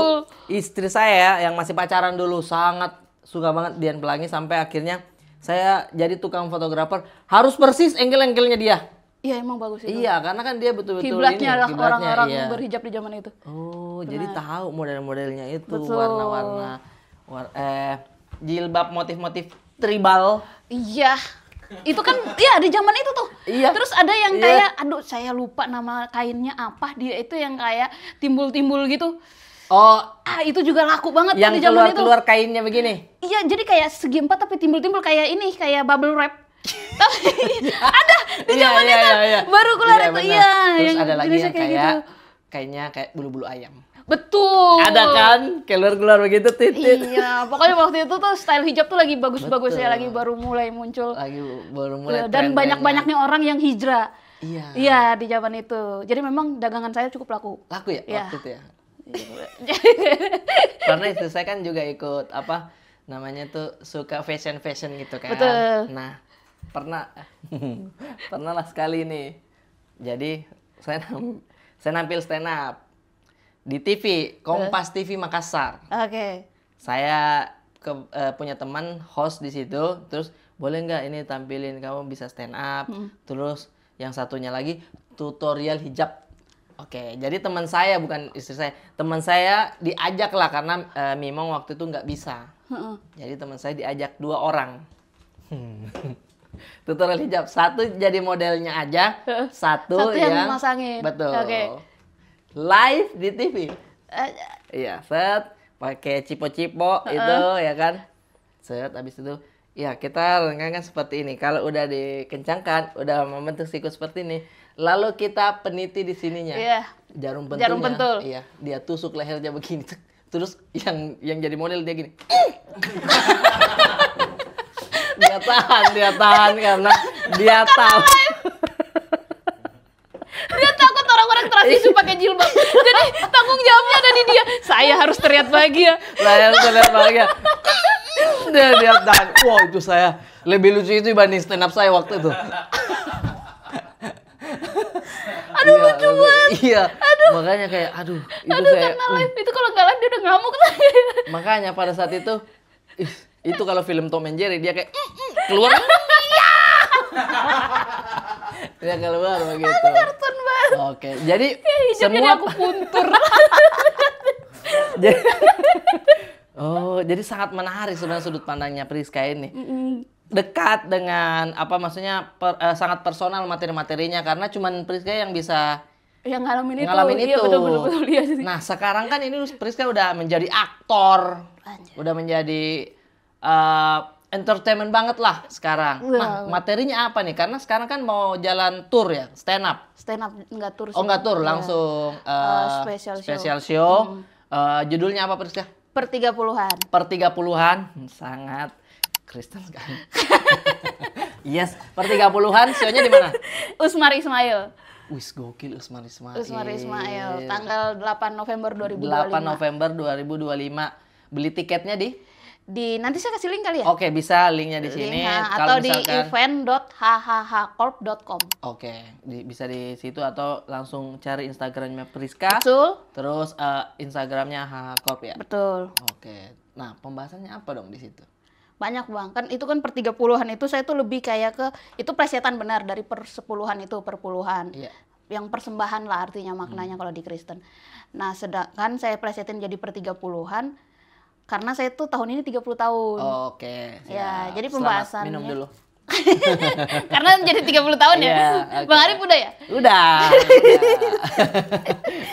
istri saya yang masih pacaran dulu sangat suka banget Dian Pelangi sampai akhirnya saya jadi tukang fotografer harus persis angle-angle-nya dia. Iya emang bagus itu. Iya, karena kan dia betul-betul Kiblatnya adalah kiblatnya, orang-orang iya. berhijab di zaman itu. Oh, jadi tahu model-modelnya itu, Betul. warna-warna jilbab motif-motif tribal. Iya. Itu kan ya di zaman itu tuh. Iya. Terus ada yang Iya. kayak aduh saya lupa nama kainnya apa, dia itu yang kayak timbul-timbul gitu. Oh, Itu juga laku banget tuh yang di zaman itu. keluar-keluar kainnya begini. Iya, jadi kayak segi empat tapi timbul-timbul kayak ini, kayak bubble wrap. Tapi ada di Iya, zaman iya, itu. iya. Baru keluar Iya, itu benar. iya. Terus ada lagi jenisnya yang kayak gitu. kayaknya kayak bulu-bulu ayam. Betul. Ada kan? Keluar-keluar begitu titit. Iya, pokoknya waktu itu tuh style hijab tuh lagi bagus-bagus ya, Betul. lagi baru mulai muncul. Lagi baru mulai Dan tren-trennya. banyak-banyaknya orang yang hijrah. Iya. Iya, di zaman itu. Jadi memang dagangan saya cukup laku. Laku ya Iya. waktu itu ya. Karena itu saya kan juga ikut apa namanya tuh suka fashion gitu kan. Betul. Nah, pernah lah sekali nih. Jadi saya nampil stand up di TV Kompas TV Makassar. Oke. Saya punya teman host di situ, terus boleh nggak ini tampilin kamu bisa stand up, terus yang satunya lagi tutorial hijab. Oke, jadi teman saya bukan istri saya, teman saya diajak lah karena Mimong waktu itu nggak bisa. Jadi teman saya diajak 2 orang. Tutorial hijab, satu jadi modelnya aja, satu yang masangin. betul. Oke. Live di TV. Iya, set pakai cipo-cipo itu ya kan. Set habis itu ya kita renggangan seperti ini. Kalau udah dikencangkan, udah membentuk siku seperti ini, lalu kita peniti di sininya. Iya. Jarum pentulnya. Jarum pentul. Iya, dia tusuk lehernya begini. Terus yang jadi model dia gini. dia tahan karena dia tahu. Dia takut orang-orang transisi pakai jilbab. Jadi tanggung jawabnya ada di dia. Saya harus terlihat bahagia. Saya lihat bahagia. Dia tahan. Wow, itu saya lebih lucu itu dibanding stand up saya waktu itu. Aduh, lucu banget. Iya. Makanya kayak aduh, itu Aduh, saya karena live itu kalau nggak live dia udah ngamuk. makanya pada saat itu itu kalau film Tom and Jerry dia kayak keluar. Dia keluar begitu. Kartun banget. Oke, jadi Hijab jadi semua aku puntur. jadi, jadi sangat menarik sebenarnya sudut pandangnya Priska ini. Dekat dengan apa maksudnya sangat personal materi-materinya karena cuman Priska yang bisa Yang ngalamin itu. ngalamin Iya, itu. betul iya sih. Nah, sekarang kan ini Priska udah menjadi aktor. Anjir. Udah menjadi entertainment banget lah sekarang. Nah, materinya apa nih? Karena sekarang kan mau jalan tour ya, stand up. Stand up enggak tur sih. Oh, enggak tour, Iya. langsung Special show. Judulnya apa Priska? Per 30-an. Per 30-an. Sangat Kristen sekali. Yes, per 30-an show-nya di mana? Usmar Ismail. Wis gokil Usmar Ismail. Usmar Ismail. Tanggal 8 November 2025. 8 November 2025. Beli tiketnya di? Nanti saya kasih link kali ya? Oke, bisa linknya di sini. Atau di event.hhhcorp.com. Oke, bisa di situ atau langsung cari Instagramnya Priska. Betul. Terus Instagramnya HHCorp ya. Betul. Oke. Nah, pembahasannya apa dong di situ? Banyak Bang, kan itu kan per 30-an itu saya tuh lebih kayak ke, itu plesetan benar dari per 10-an itu, per puluhan. Iya. Yang persembahan lah artinya maknanya kalau di Kristen. Nah sedangkan saya plesetin jadi per 30-an, karena saya tuh tahun ini 30 tahun. Oke. Ya, siap. jadi Selamat pembahasannya. minum dulu. Karena jadi 30 tahun ya? Iya, oke. Bang Arif udah ya? Udah.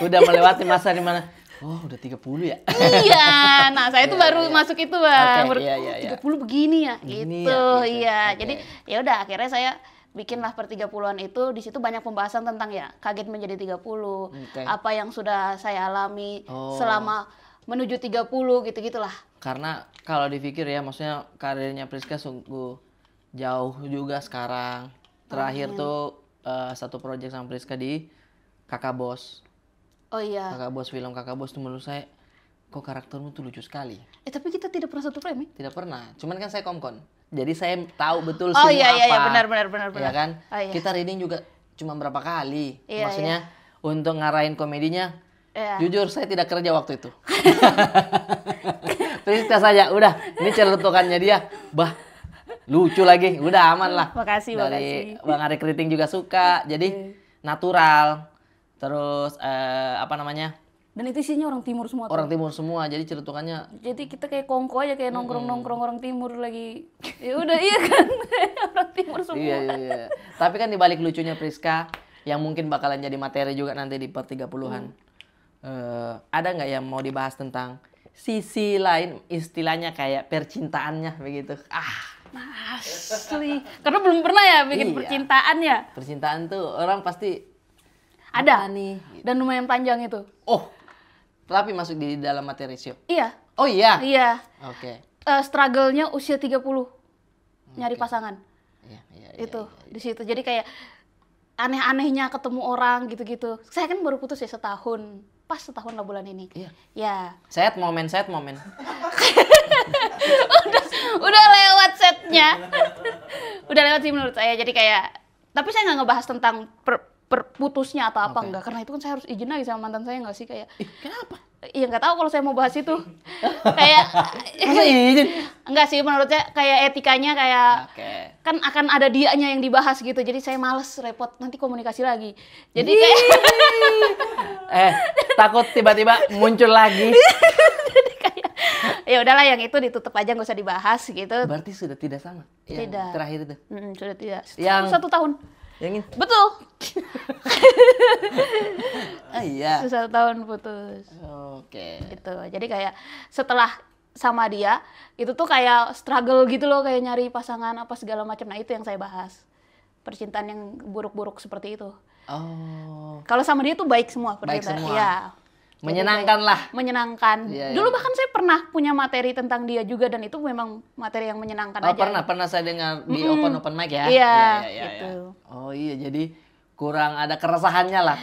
Udah melewati masa di mana? Oh, udah 30 ya? Iya, nah saya tuh baru masuk itu Bang. Oke, iya. 30 begini ya, Begini gitu. ya, gitu. Iya, Oke. jadi ya udah akhirnya saya bikinlah per 30-an itu. Di situ banyak pembahasan tentang ya kaget menjadi 30, apa yang sudah saya alami selama menuju 30 gitu-gitulah. Karena kalau dipikir ya, maksudnya karirnya Priska sungguh jauh juga sekarang. Terakhir tuh satu project sama Priska di Kakak Bos. Oh iya. Kakak Bos, film Kakak Bos tuh menurut saya, kok karaktermu tuh lucu sekali. Tapi kita tidak pernah satu frame ya? Tidak pernah. Cuman kan saya komkon. Jadi saya tahu betul Oh semua iya, apa. iya, benar. Ya kan? Oh, iya. Kita reading juga cuma berapa kali. Iya, Maksudnya untuk ngarahin komedinya, Iya. jujur saya tidak kerja waktu itu. Priska saja, udah. Ini celutukannya dia. Bah, lucu lagi. Udah aman lah. Makasih, Dari makasih. Bang Ari Kriting juga suka. Jadi natural. Terus apa namanya? Dan itu isinya orang timur semua. Orang timur semua. Jadi celutukannya Jadi kita kayak kongko aja, kayak nongkrong-nongkrong orang timur lagi. Ya udah, iya kan. Orang timur semua. Iya. Tapi kan dibalik lucunya Priska, yang mungkin bakalan jadi materi juga nanti di per 30-an. Ada nggak yang mau dibahas tentang sisi lain, istilahnya kayak percintaannya begitu? Asli. Karena belum pernah ya bikin Iya. percintaan ya. Percintaan tuh orang pasti Ada. apa nih? Dan lumayan panjang itu. Oh, tapi masuk di dalam materi show. Iya. Oh iya. Iya. Oke. Struggle-nya usia 30. Nyari pasangan. Iya. Itu di situ. Jadi kayak aneh-anehnya ketemu orang gitu-gitu. Saya kan baru putus ya setahun. Pas setahun lah bulan ini. Iya. Ya. Sad moment. Udah lewat setnya. Udah lewat sih menurut saya. Jadi kayak, tapi saya nggak ngebahas tentang putusnya atau apa enggak, karena itu kan saya harus izin lagi sama mantan saya nggak sih, kayak Kenapa? iya nggak tahu kalau saya mau bahas itu. Kayak Masa izin? enggak sih, menurut saya kayak etikanya kayak Oke. kan akan ada dianya yang dibahas gitu, jadi saya males repot nanti komunikasi lagi, jadi kayak Takut tiba-tiba muncul lagi. jadi kayak ya udahlah, yang itu ditutup aja, nggak usah dibahas gitu. Berarti sudah tidak sama. Yang Tidak. terakhir itu. Sudah tidak. Yang- 1 tahun. Yang ini. Betul. Iya. 1 tahun putus. Oke. Gitu. Jadi kayak setelah sama dia itu tuh kayak struggle gitu loh, kayak nyari pasangan apa segala macam. Nah, itu yang saya bahas. Percintaan yang buruk-buruk seperti itu. Oh. Kalau sama dia tuh baik semua Baik percintaan. semua. Iya. Menyenangkan lah. Menyenangkan. Iya, iya. Dulu bahkan saya pernah punya materi tentang dia juga, dan itu memang materi yang menyenangkan Oh, aja. pernah saya dengar di open mic ya. Iya, Iya. gitu. Oh iya, jadi kurang ada keresahannya lah.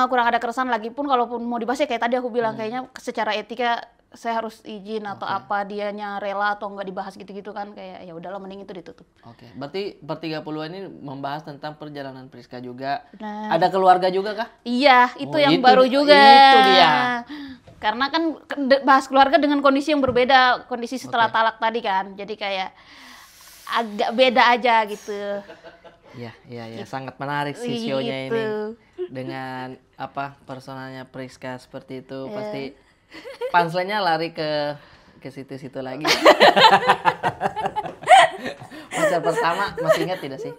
Kurang ada keresahan, lagi pun kalaupun mau dibahas ya kayak tadi aku bilang, Hmm. kayaknya secara etika saya harus izin atau apa, dianya rela atau nggak dibahas gitu-gitu kan, kayak ya udahlah mending itu ditutup. Oke, berarti per 30-an ini membahas tentang perjalanan Priska juga. Nah. Ada keluarga juga kah? Iya, itu Oh, yang itu- baru juga. itu dia. Karena kan bahas keluarga dengan kondisi yang berbeda, kondisi setelah Oke. talak tadi kan. Jadi kayak agak beda aja gitu. Iya, sangat menarik sih show-nya Gitu. ini. Dengan apa personalnya Priska seperti itu, Iya. pasti punchline-nya lari ke situ-situ lagi. Pacar pertama masih ingat tidak sih?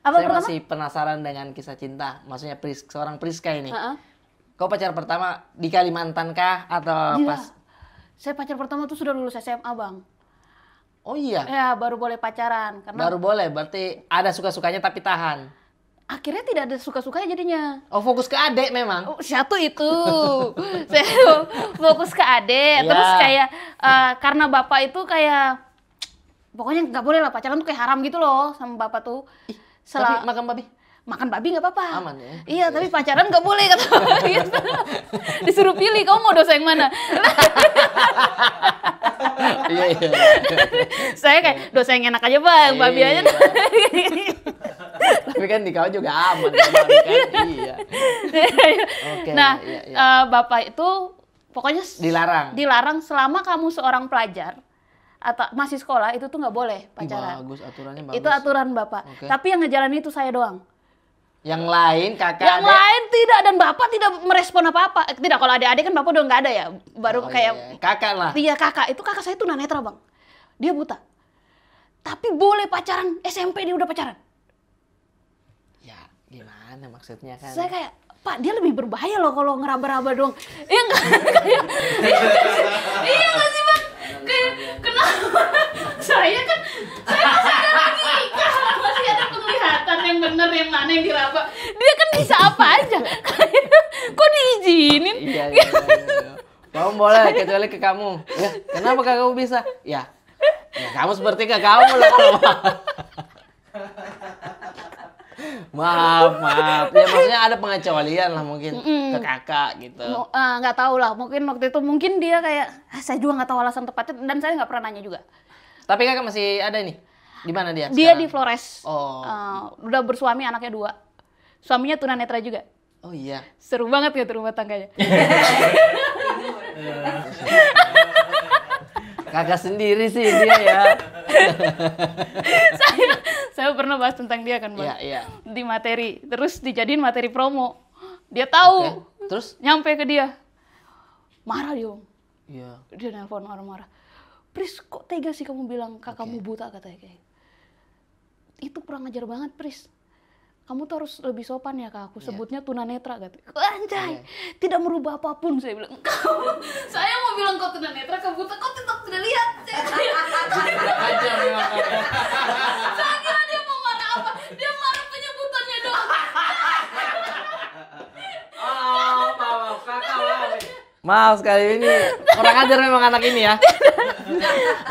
Apa Saya pertama? masih penasaran dengan kisah cinta, maksudnya seorang Priska ini. Heeh. Kau pacar pertama di Kalimantan kah atau Gila. pas? Saya pacar pertama tuh sudah lulus SMA, Bang. Oh iya, Ya, baru boleh pacaran karena baru boleh. Berarti ada suka-sukanya tapi tahan. akhirnya tidak ada suka-sukanya jadinya. Oh, fokus ke adek memang. Oh, satu itu. Saya fokus ke adik. Ya. Terus kayak karena bapak itu kayak pokoknya nggak boleh lah pacaran tuh, kayak haram gitu loh sama bapak tuh. Tapi makan babi. Makan babi nggak apa-apa. Aman ya? Iya, tapi pacaran nggak boleh kata bapak gitu. Disuruh pilih, kamu mau dosa yang mana? Iya. Saya kayak dosa yang enak aja, Bang. Babi aja. Tapi kan di kau juga aman kan, babi kan? Iya. Oke, Nah, iya. bapak itu pokoknya Dilarang. selama kamu seorang pelajar atau masih sekolah itu tuh nggak boleh Ih, pacaran. bagus, aturannya bagus. Itu aturan bapak. Oke. Tapi yang ngejalanin itu saya doang. Yang lain kakak Yang adek. lain tidak, dan bapak tidak merespon apa-apa. Tidak, kalau adik-adik kan bapak udah nggak ada ya. Baru Oh, kayak iya. Kakak lah. Iya, kakak. Itu kakak saya tunanetra, Bang. Dia buta. Tapi boleh pacaran, SMP dia udah pacaran. Ya, gimana maksudnya kan? Saya kayak, Pak, dia lebih berbahaya loh kalau ngeraba-raba doang. Iya nggak? Kayak, iya nggak sih, Bang? Kayak, kenapa? Saya masih ada logika, masih ada penglihatan yang bener, yang mana yang diraba. Dia kan bisa apa aja. Kok diizinin? Iya. Kamu boleh kecuali ke kamu. Ya, kenapa kamu bisa? Ya kamu seperti ke kamu lah kalau maaf. Ya maksudnya ada pengecualian lah mungkin ke kakak gitu. Nggak tahu lah, mungkin waktu itu dia kayak saya juga nggak tahu alasan tepatnya dan saya nggak pernah nanya juga. Tapi kakak masih ada nih. Di mana dia? Dia sekarang? di Flores. Oh. Udah bersuami, anaknya 2. Suaminya tunanetra juga. Oh iya. Seru banget gitu rumah tangganya. Kakak sendiri sih dia ya. saya pernah bahas tentang dia kan, Bang. Iya. Di materi, terus dijadiin materi promo. Dia tahu. Oke. Terus? Nyampe ke dia. Marah dia, Bang. Iya. Dia nelpon marah-marah. Pris, kok tega sih kamu bilang kakakmu buta, katanya kayak. Itu kurang ajar banget, Pris. Kamu tuh harus lebih sopan ya ke aku. Sebutnya tunanetra, katanya. Anjay, tidak merubah apapun, saya bilang. Saya mau bilang kau tunanetra, kau buta, kau tetap tidak lihat. Ajar memang. Saya kira dia mau marah apa? Dia marah penyebutannya doang. Maaf kakak. Maaf sekali ini kurang ajar memang anak ini ya.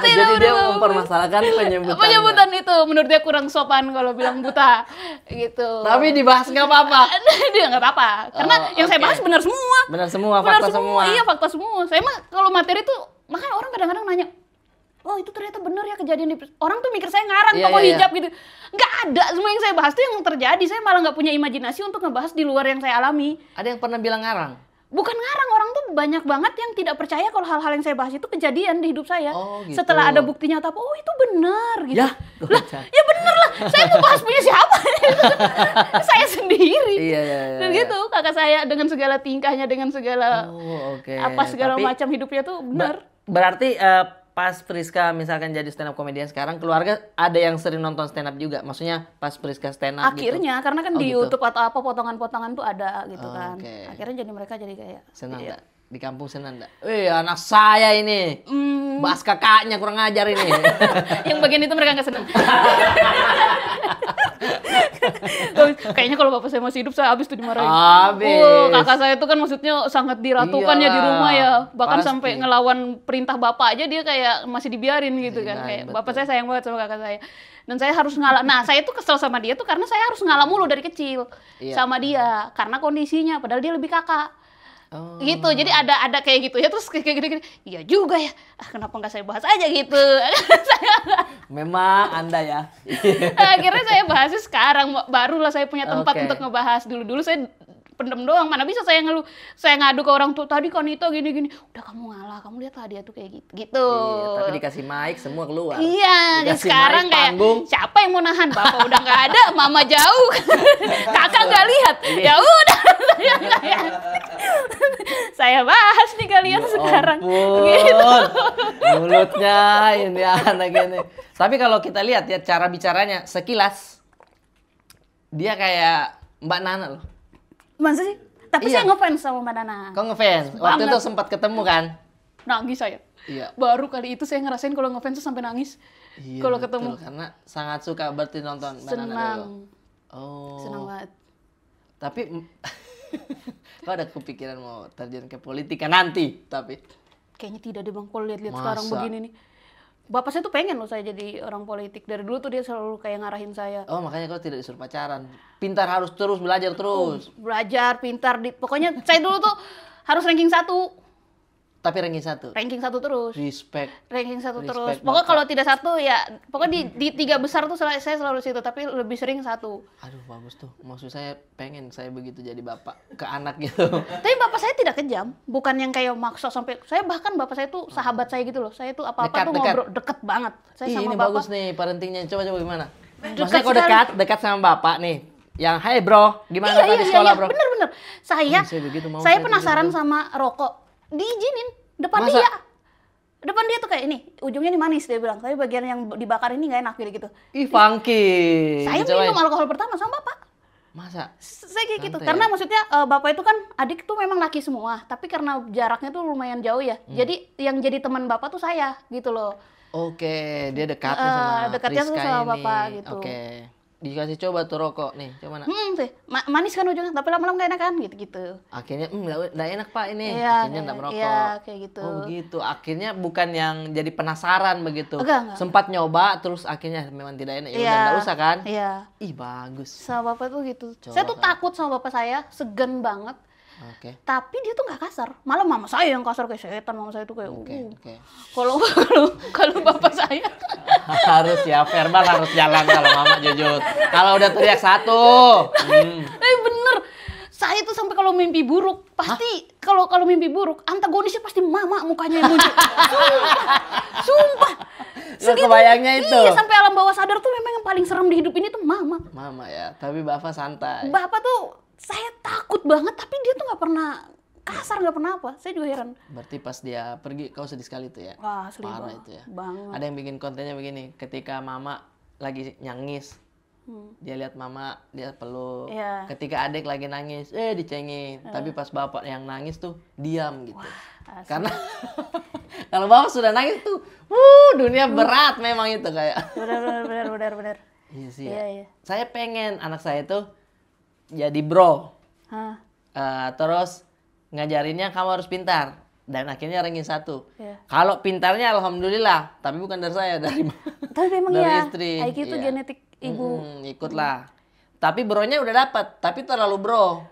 Jadi dia mempermasalahkan penyebutan itu. Menurut dia kurang sopan kalau bilang buta gitu. Tapi dibahas nggak apa-apa. Dia nggak apa-apa. Karena yang saya bahas benar semua. Benar semua, fakta semua. Iya, fakta semua. Saya mah kalau materi tuh, makanya orang kadang-kadang nanya, oh itu ternyata benar ya kejadian di... Orang tuh mikir saya ngarang toko hijab gitu. Nggak ada, semua yang saya bahas tuh yang terjadi. Saya malah nggak punya imajinasi untuk ngebahas di luar yang saya alami. Ada yang pernah bilang ngarang? Bukan ngarang, orang tuh banyak banget yang tidak percaya kalau hal-hal yang saya bahas itu kejadian di hidup saya. Oh, gitu. Setelah ada bukti nyata, oh itu benar gitu. Ya, ya benar lah. Saya mau bahas punya siapa? Saya sendiri. Iya. Dan gitu, kakak saya dengan segala tingkahnya, dengan segala segala Tapi, macam hidupnya tuh benar. Berarti pas Priska misalkan jadi stand up comedian sekarang, keluarga ada yang sering nonton stand up juga? Maksudnya pas Priska stand up akhirnya, gitu? karena kan di gitu. YouTube atau apa potongan-potongan tuh ada gitu kan. Okay. Akhirnya jadi mereka jadi kayak senang nggak? Di kampung senang nggak? Anak saya ini bahas kakaknya kurang ajar ini. Yang bagian itu mereka nggak senang. Kayaknya kalau bapak saya masih hidup saya habis tuh dimarahin. Kakak saya itu kan maksudnya sangat diratukan ya di rumah ya. Bahkan sampai ngelawan perintah bapak aja dia kayak masih dibiarin gitu kan. Kayak bapak saya sayang banget sama kakak saya. Dan saya harus ngalah. Nah, saya tuh kesel sama dia tuh karena saya harus ngalah mulu dari kecil sama dia. Karena kondisinya, padahal dia lebih kakak. Gitu, jadi ada kayak gitu ya, terus kayak gini, iya juga ya, kenapa nggak saya bahas aja gitu. Memang Anda ya. Akhirnya saya bahasnya sekarang, barulah saya punya tempat untuk ngebahas. Dulu saya pendem doang, mana bisa saya ngeluh, saya ngadu ke orang tuh, tadi Konito gini-gini, udah kamu ngalah, kamu lihat lah dia tuh kayak gitu. Iya, tapi dikasih mic semua keluar. Iya, dan sekarang kayak siapa yang mau nahan, bapak udah nggak ada, mama jauh, kakak nggak lihat, ya udah. Saya bahas nih kalian sekarang. Gitu. Mulutnya ini anak ini. Tapi kalau kita lihat ya cara bicaranya sekilas dia kayak Mbak Nana loh. Masa sih? Tapi saya ngefans sama Mbak Nana. Kau ngefans? Waktu itu sempat ketemu kan? Nangis saya. Iya. Baru kali itu saya ngerasain kalau ngefans tuh sampai nangis. Iya, kalau ketemu. Karena sangat suka berarti nonton Mbak Nana dulu. Oh. Senang banget. Tapi kau ada kepikiran mau terjun ke politika nanti? Tapi kayaknya tidak deh Bang, kalau lihat-lihat sekarang begini nih. Bapak saya tuh pengen loh saya jadi orang politik. Dari dulu tuh dia selalu kayak ngarahin saya. Oh, makanya kau tidak disuruh pacaran. Pintar, harus terus belajar terus. Belajar, pintar. Pokoknya saya dulu tuh harus ranking 1. Tapi ranking 1? Ranking 1 terus. Respect. Ranking 1 terus. Pokoknya kalau tidak 1 ya, pokoknya di 3 besar tuh saya selalu situ. Tapi lebih sering 1. Aduh, bagus tuh. Maksud saya pengen saya begitu jadi bapak ke anak gitu. Tapi bapak saya tidak kejam. Bukan yang kayak maksa sampai, saya bahkan bapak saya tuh sahabat saya gitu loh. Saya tuh apa-apa tuh ngobrol deket banget. Saya sama ini bapak. Bagus nih parentingnya. Coba gimana? Maksudnya kau dekat sama bapak nih. Yang, hey bro, gimana tadi sekolah bro? Bener. Saya penasaran sama rokok. Diizinin depan dia. Depan dia tuh kayak ini, ujungnya ini manis dia bilang. Tapi bagian yang dibakar ini nggak enak gitu. Ih, funky. Saya minum alkohol pertama sama bapak. Masa? Saya kayak gitu. Karena maksudnya bapak itu kan adik tuh memang laki semua, tapi karena jaraknya tuh lumayan jauh ya. Jadi yang jadi teman bapak tuh saya gitu loh. Oke, dia dekatnya sama dekatnya tuh sama bapak gitu. Oke. dikasih coba tuh rokok nih, coba nak. Teh, manis kan ujungnya, tapi lama-lama nggak enak kan, gitu-gitu. Akhirnya nggak enak Pak ini. Iya, Akhirnya nggak merokok. Iya, kayak gitu. Oh begitu. Akhirnya bukan yang jadi penasaran begitu. Enggak. Sempat nyoba terus akhirnya memang tidak enak. Ya Iya. udah nggak usah kan? Iya. Ih bagus. Sama bapak tuh gitu. Coba, Saya tuh Kak. takut sama bapak saya, segan banget. Oke. Tapi dia tuh nggak kasar. Malah mama saya yang kasar kayak setan. Mama saya tuh kayak Oke. Kalau bapak saya Harus ya, verbal harus jalan kalau mama jujur. Kalau udah teriak satu. bener. Saya tuh sampai kalau mimpi buruk pasti kalau mimpi buruk antagonisnya pasti mama mukanya yang muncul. Sumpah. Lo kebayangnya itu. Iya, sampai alam bawah sadar tuh memang yang paling serem di hidup ini tuh mama. Mama ya, tapi bapak santai. Bapak tuh saya takut banget, tapi dia tuh nggak pernah kasar, nggak pernah apa. Saya juga heran. Berarti pas dia pergi kau sedih sekali tuh ya. Wah, asli Parah banget. itu ya. Banget. Ada yang bikin kontennya begini, ketika mama lagi nyangis, dia lihat mama, dia peluk. Iya. Ketika adik lagi nangis, dicengin. Tapi pas bapak yang nangis tuh diam gitu. Asli. Karena kalau bapak sudah nangis tuh, dunia berat memang itu kayak. Benar. Iya sih. Iya, Ya. iya. Saya pengen anak saya tuh jadi bro. Hah, Terus ngajarinnya kamu harus pintar. Dan akhirnya ranking 1. Iya. Kalau pintarnya alhamdulillah, tapi bukan dari saya, dari tapi memang dari ya, istri. IQ itu Iya. genetik ibu. Ikutlah. Tapi bronya udah dapat, tapi terlalu bro.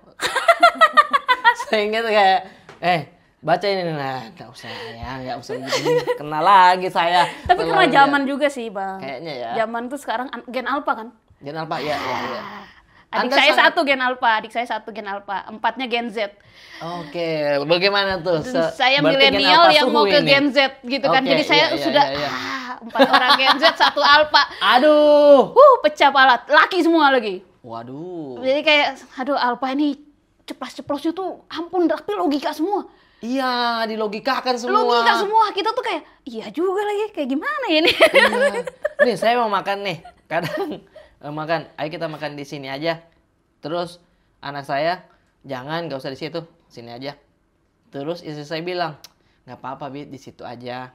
Sehingga tuh kayak, baca ini, nah nggak usah ya, nggak usah begini. Kena lagi saya. Tapi karena Terlalu zaman juga sih, Bang. Kayaknya ya. Zaman tuh sekarang gen alpha kan? Gen Alpha, ya. Adik Anda saya sangat- satu gen alpha, adik saya satu gen alpha, 4-nya gen Z. Oke, bagaimana tuh? Saya Berarti gen milenial Alpha yang mau suhu ke ini. gen Z gitu kan. Oke, Jadi saya iya, sudah iya. 4 orang gen Z, 1 alpha. Aduh. Pecah pala, laki semua lagi. Waduh. Jadi kayak aduh alpha ini ceplas-ceplosnya tuh ampun, tapi logika semua. Iya, dilogikakan semua. Logika semua. Kita tuh kayak iya juga lagi, kayak gimana ya ini? Iya. Nih, saya mau makan nih. Kadang makan, ayo kita makan di sini aja. Terus anak saya, jangan, gak usah di situ, sini aja. Terus istri saya bilang, nggak apa-apa Bit, di situ aja.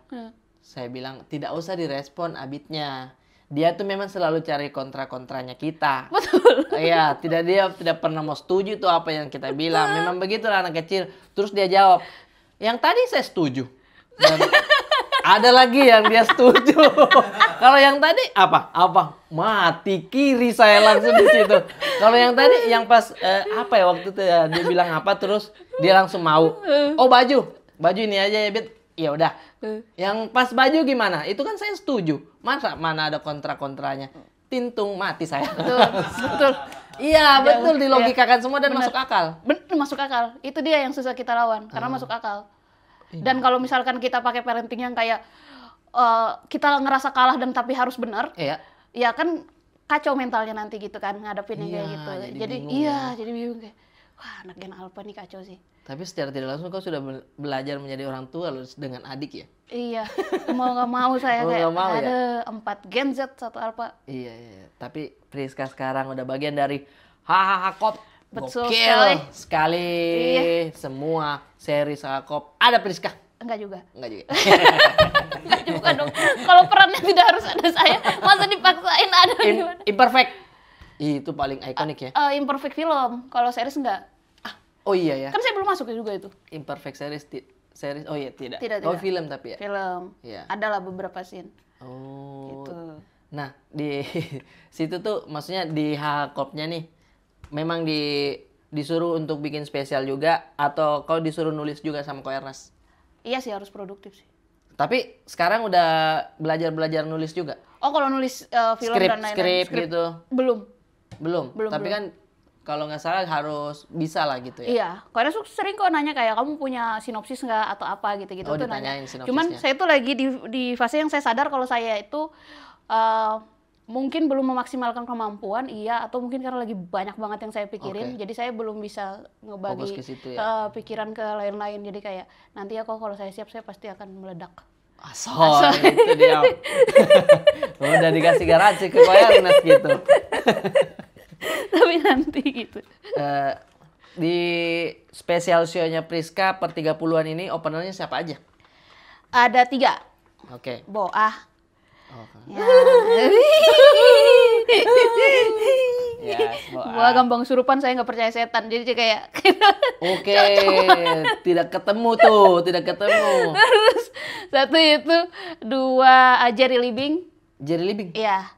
Saya bilang tidak usah direspon Abitnya. Dia tuh memang selalu cari kontra-kontranya kita. Betul. Iya, dia tidak pernah mau setuju tuh apa yang kita bilang. Memang begitulah anak kecil. Terus dia jawab, yang tadi saya setuju. Dan ada lagi yang dia setuju. Kalau yang tadi apa? Mati kiri saya langsung di situ. Kalau yang tadi yang pas apa ya waktu itu ya dia bilang apa terus dia langsung mau. Oh baju ini aja ya Bit. Ya udah. Yang pas baju gimana? Itu kan saya setuju. Mana ada kontra-kontranya? Tintung mati saya. Betul. Iya betul dilogikakan semua dan Bener. masuk akal. Bener, masuk akal. Itu dia yang susah kita lawan karena masuk akal. Dan kalau misalkan kita pakai parenting yang kayak kita ngerasa kalah dan tapi harus benar, Iya. ya kan kacau mentalnya nanti gitu kan ngadepinnya kayak Iya, gitu. jadi bingung ya. Jadi bingung kayak wah anak gen alpha nih kacau sih. Tapi secara tidak langsung kau sudah belajar menjadi orang tua loh dengan adik ya? Iya, mau nggak mau saya Mau kayak nggak mau ya? ada 4 gen Z, 1 alpha. Iya. Tapi Priska sekarang udah bagian dari Hahahakop. Betul Gokil sekali. Iya. Semua seri Hahakop ada Priska. Enggak juga. Enggak juga. Enggak juga dong. Kalau perannya tidak harus ada saya, masa dipaksain ada gimana? Imperfect. Itu paling ikonik ya. Imperfect film, kalau series enggak. Oh iya ya. Kan saya belum masuk juga itu. Imperfect series series oh iya tidak. Tidak, Oh tidak. film tapi ya. Film. Iya. Adalah beberapa scene. Oh. Gitu. Nah, di situ tuh maksudnya di Hahakopnya nih memang disuruh untuk bikin spesial juga atau kau disuruh nulis juga sama Ko Ernest? Iya sih harus produktif sih. Tapi sekarang udah belajar nulis juga. Oh kalau nulis film dan lain-lain. Skrip gitu. Belum. Belum. Belum, Tapi belum. kan kalau nggak salah harus bisa lah gitu ya. Iya, karena sering kok nanya kayak kamu punya sinopsis nggak atau apa gitu-gitu Oh, tuh ditanyain nanya. sinopsisnya. Cuman saya tuh lagi di fase yang saya sadar kalau saya itu mungkin belum memaksimalkan kemampuan, iya, atau mungkin karena lagi banyak banget yang saya pikirin, Oke. jadi saya belum bisa ngebagi Fokus ke situ ya. pikiran ke lain-lain. Jadi kayak nanti ya kok kalau saya siap saya pasti akan meledak. Asal itu dia. Udah dikasih garansi ke Ko Ernest gitu. Tapi nanti gitu. Di spesial show-nya Priska per 30-an ini openernya siapa aja? Ada 3. Oke. Boah. Oke. Ya. Ya, Gua gampang surupan, saya nggak percaya setan. Jadi kayak Oke, tidak ketemu tuh, tidak ketemu. terus satu itu, dua Jerry Libing. Jerry Libing. Iya,